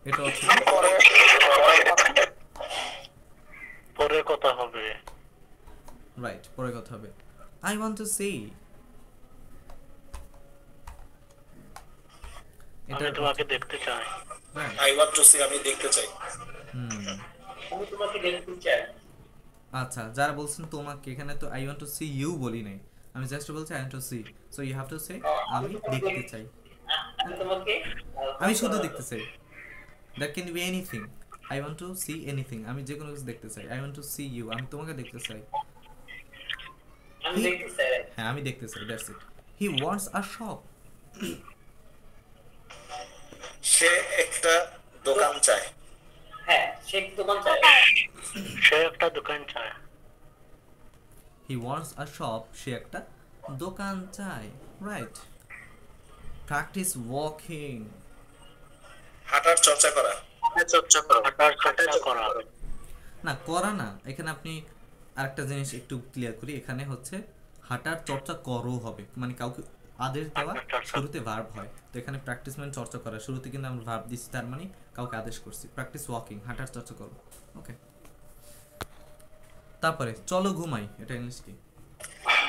এটা হচ্ছে পরে কথা হবে, রাইট, পরে কথা হবে। I want to see, আমি তোমাকে দেখতে চাই। I want to see, আমি দেখতে চাই। আমি তোমাকে দেখতে চাই। আচ্ছা, যারা বলছেন তোমাকে, এখানে তো I want to see you বলি নাই, আমি জাস্ট বলছি I want to see, so you have to say আমি দেখতে চাই, আমি তোমাকে, আমি শুধু দেখতে চাই, that can be anything, I want to see anything, আমি যে কোনো কিছু দেখতে চাই, I want to see you, আমি তোমাকে দেখতে চাই, আমি দেখতে চাই, হ্যাঁ আমি দেখতে চাই, that's it। He wants a shop, সে একটা দোকান চায়। হ্যাঁ সে দোকান চায়, সে একটা দোকান চায়। he wants a shop, সে একটা দোকান চায়, রাইট। practice walking, হাঁটার চর্চা করা। হাঁটার করা না করা না, এখানে আপনি আরেকটা জিনিস একটু ক্লিয়ার করি, এখানে হচ্ছে হাঁটার চর্চা করো হবে, মানে কাউকে আদেশ দেওয়া, শুরুতে ভার্ব হয়, তো এখানে প্র্যাকটিস মানে চর্চা করা, শুরুতে কিন্তু আমরা ভার্ব দিচ্ছি, তার মানে কাউকে আদেশ করছি। প্র্যাকটিস ওয়াকিং, হাঁটার চর্চা করো, ওকে। তারপরে চলো ঘুমাই, এটা ইংলিশ কি?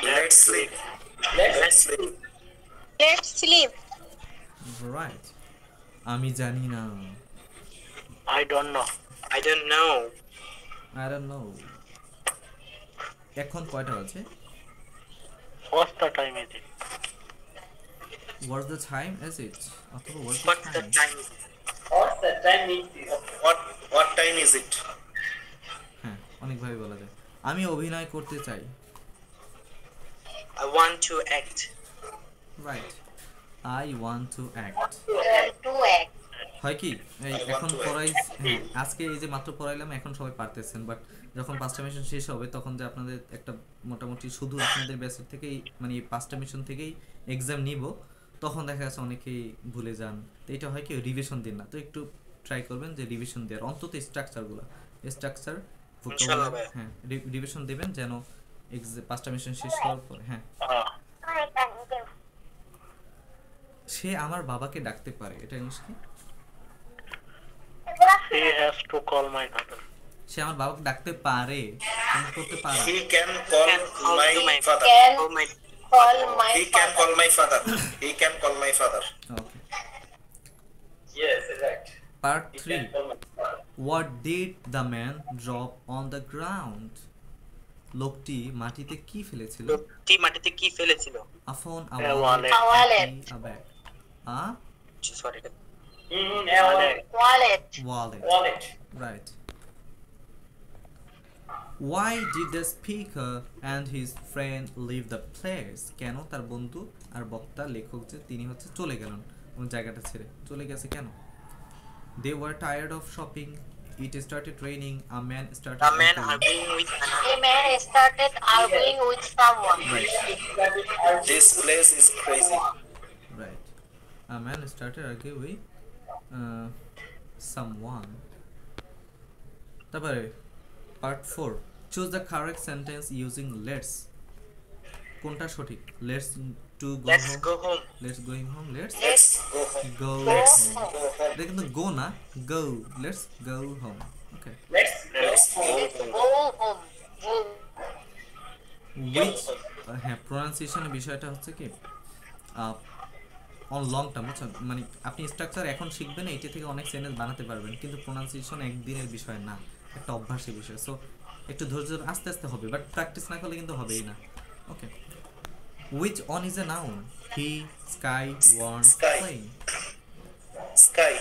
Let's sleep. Let's sleep. Right. আমি জানি না, I don't know. I don't know. I don't know। এখন কয়টা বাজে? What's the time is it? What's the time is it? অথবা what's What's the the time? time? what's the time is this? What time is it? হ্যাঁ, অনেকভাবে বলা যায়। আমি অভিনয় করতে চাই, I want to act. Right. I want to act, to act. হয় কি এই I want এখন to act. পড়াই, হ্যাঁ আজকে এই যে মাত্র পড়াইলাম, এখন সবাই পারতেছেন, বাট যখন 5টা মিশন শেষ হবে তখন যে আপনাদের একটা মোটামুটি শুধু আপনাদের ব্যাচের থেকেই, মানে 5টা মিশন থেকেই এক্সাম নিব, তখন দেখা যাচ্ছে অনেকেই ভুলে যান, তো এটা হয় কি রিভিশন দিন না, তো একটু ট্রাই করবেন যে রিভিশন দেওয়ার, অন্তত স্ট্রাকচারগুলো, স্ট্রাকচার ইনশাআল্লাহ ভাই। হ্যাঁ রিভিশন দেবেন যেন 5টা মিশন শেষ হওয়ার পর। হ্যাঁ, সে আমার বাবাকে ডাকতে পারে, এটা ইংলিশ কি? He has to call my father. সে আমার বাবাকে ডাকতে পারে, তুমি করতে পারো। He can call Can call to my my father. Can call my call my He can father. call my father. He can call my father. Okay. Yes, right. Part You 3, can call my father. what did the man drop on the ground? লোকটি মাটিতে কি ফেলেছিল? লোকটি মাটিতে কি ফেলেছিল? A phone, a A wallet, wallet. a bag, a Sorry. Wallet. Wallet. wallet, Wallet. right. Why did the speaker and his friend leave the place? কেন তার বন্ধু আর বক্তা লেখক যে তিনি হচ্ছে চলে গেলেন ওই জায়গাটা ছেড়ে চলে গেছে কেন? They were tired of shopping. It started raining. A man started arguing with someone. Right. This place is crazy. Right. A man started arguing with someone. তারপরে part 4. Choose the correct sentence using let's. কোনটা সঠিক? Let's go home. Let's going home. Let's go home. দেখুন তো go না go. Let's go home. Okay. Let's go home. Which হ্যাঁ pronunciation এর বিষয়টা হচ্ছে কি on long term মানে আপনি স্ট্রাকচার এখন শিখবেন এইটা থেকে অনেক সেন্টেন্স বানাতে পারবেন কিন্তু প্রোনাউন্সিয়েশন একদিনের বিষয় না একটা অভ্যাসের বিষয় সো একটু ধৈর্য আস্তে আস্তে হবে বাট প্র্যাকটিস না করলে কিন্তু হবেই না ওকে which on is a noun he sky want plane Sky.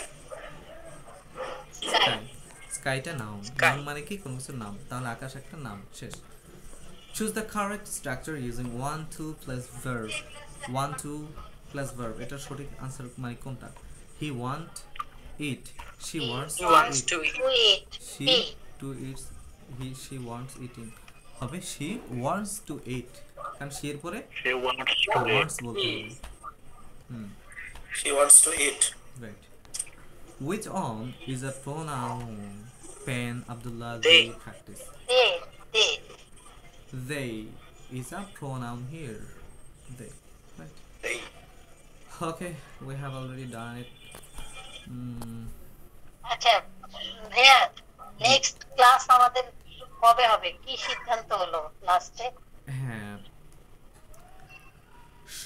skyটা noun noun মানে কি কোন কিছুর নাম তাহলে আকাশ একটা নাম শেষ choose the correct structure using 1 2 plus verb 1 2 plus verb এটা সঠিক आंसर মানে কোনটা he want eat she wants to eat she to eat she wants eating হবে she wants to eat কারণ she এর পরে she wants বলতে হবে She wants to eat. right which on is a pronoun pen Abdullah they practice they is a pronoun here they right They. okay we have already done it আচ্ছা ভাইয়া নেক্সট ক্লাস আমাদের কবে হবে কি সিদ্ধান্ত হলো লাস্টে হ্যাঁ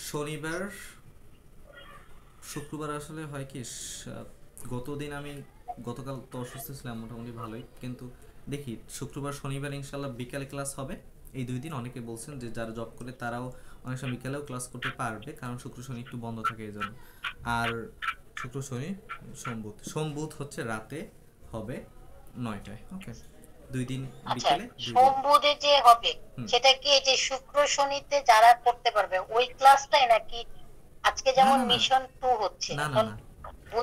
শনিবার শুক্রবার আসলে হয় কি গতকাল তো অসুস্থ ছিলাম মোটামুটি ভালোই কিন্তু দেখি শুক্রবার শনিবার ইনশাআল্লাহ বিকালে ক্লাস হবে এই দুই দিন অনেকে বলছেন যে যারা জব করে তারাও অনেক সময় বিকালেও ক্লাস করতে পারবে কারণ শুক্র শনি একটু বন্ধ থাকে এই জন্য আর শুক্র শনি সোমবুধ হচ্ছে রাতে হবে 9টায় ওকে দুই দিন বিকালে সোমবুধে যে হবে সেটা কি এই যে শুক্র শনিতে যারা করতে পারবে ওই ক্লাসটাই নাকি আজকে যেমন মিশন 2 হচ্ছে না না না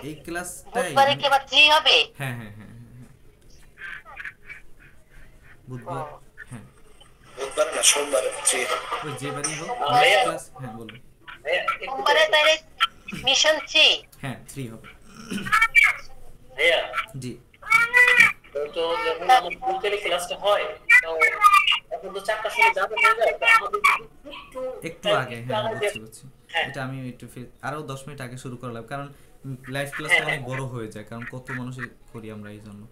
এই ক্লাসটাই বুধবারে কি আবার 3 হবে হ্যাঁ হ্যাঁ হ্যাঁ বুধবার হ্যাঁ বুধবার না সোমবার ওই যে বারই হোক ক্লাস হ্যাঁ বলুন সোমবারে তাহলে মিশন 3 হ্যাঁ 3 হবে ভাইয়া জি তো যখন আমাদের বিকেলে ক্লাসটা হয় তো এখন তো 4টার সময় যাবে হয়ে যায় তো আমাদের একটু আগে হ্যাঁ বুঝছি এটা আমি একটু আরো 10 মিনিট আগে শুরু করলাম কারণ লাইভ ক্লাসটা অনেক বড় হয়ে যায় কারণ কত মানুষ করি আমরা এই জন্য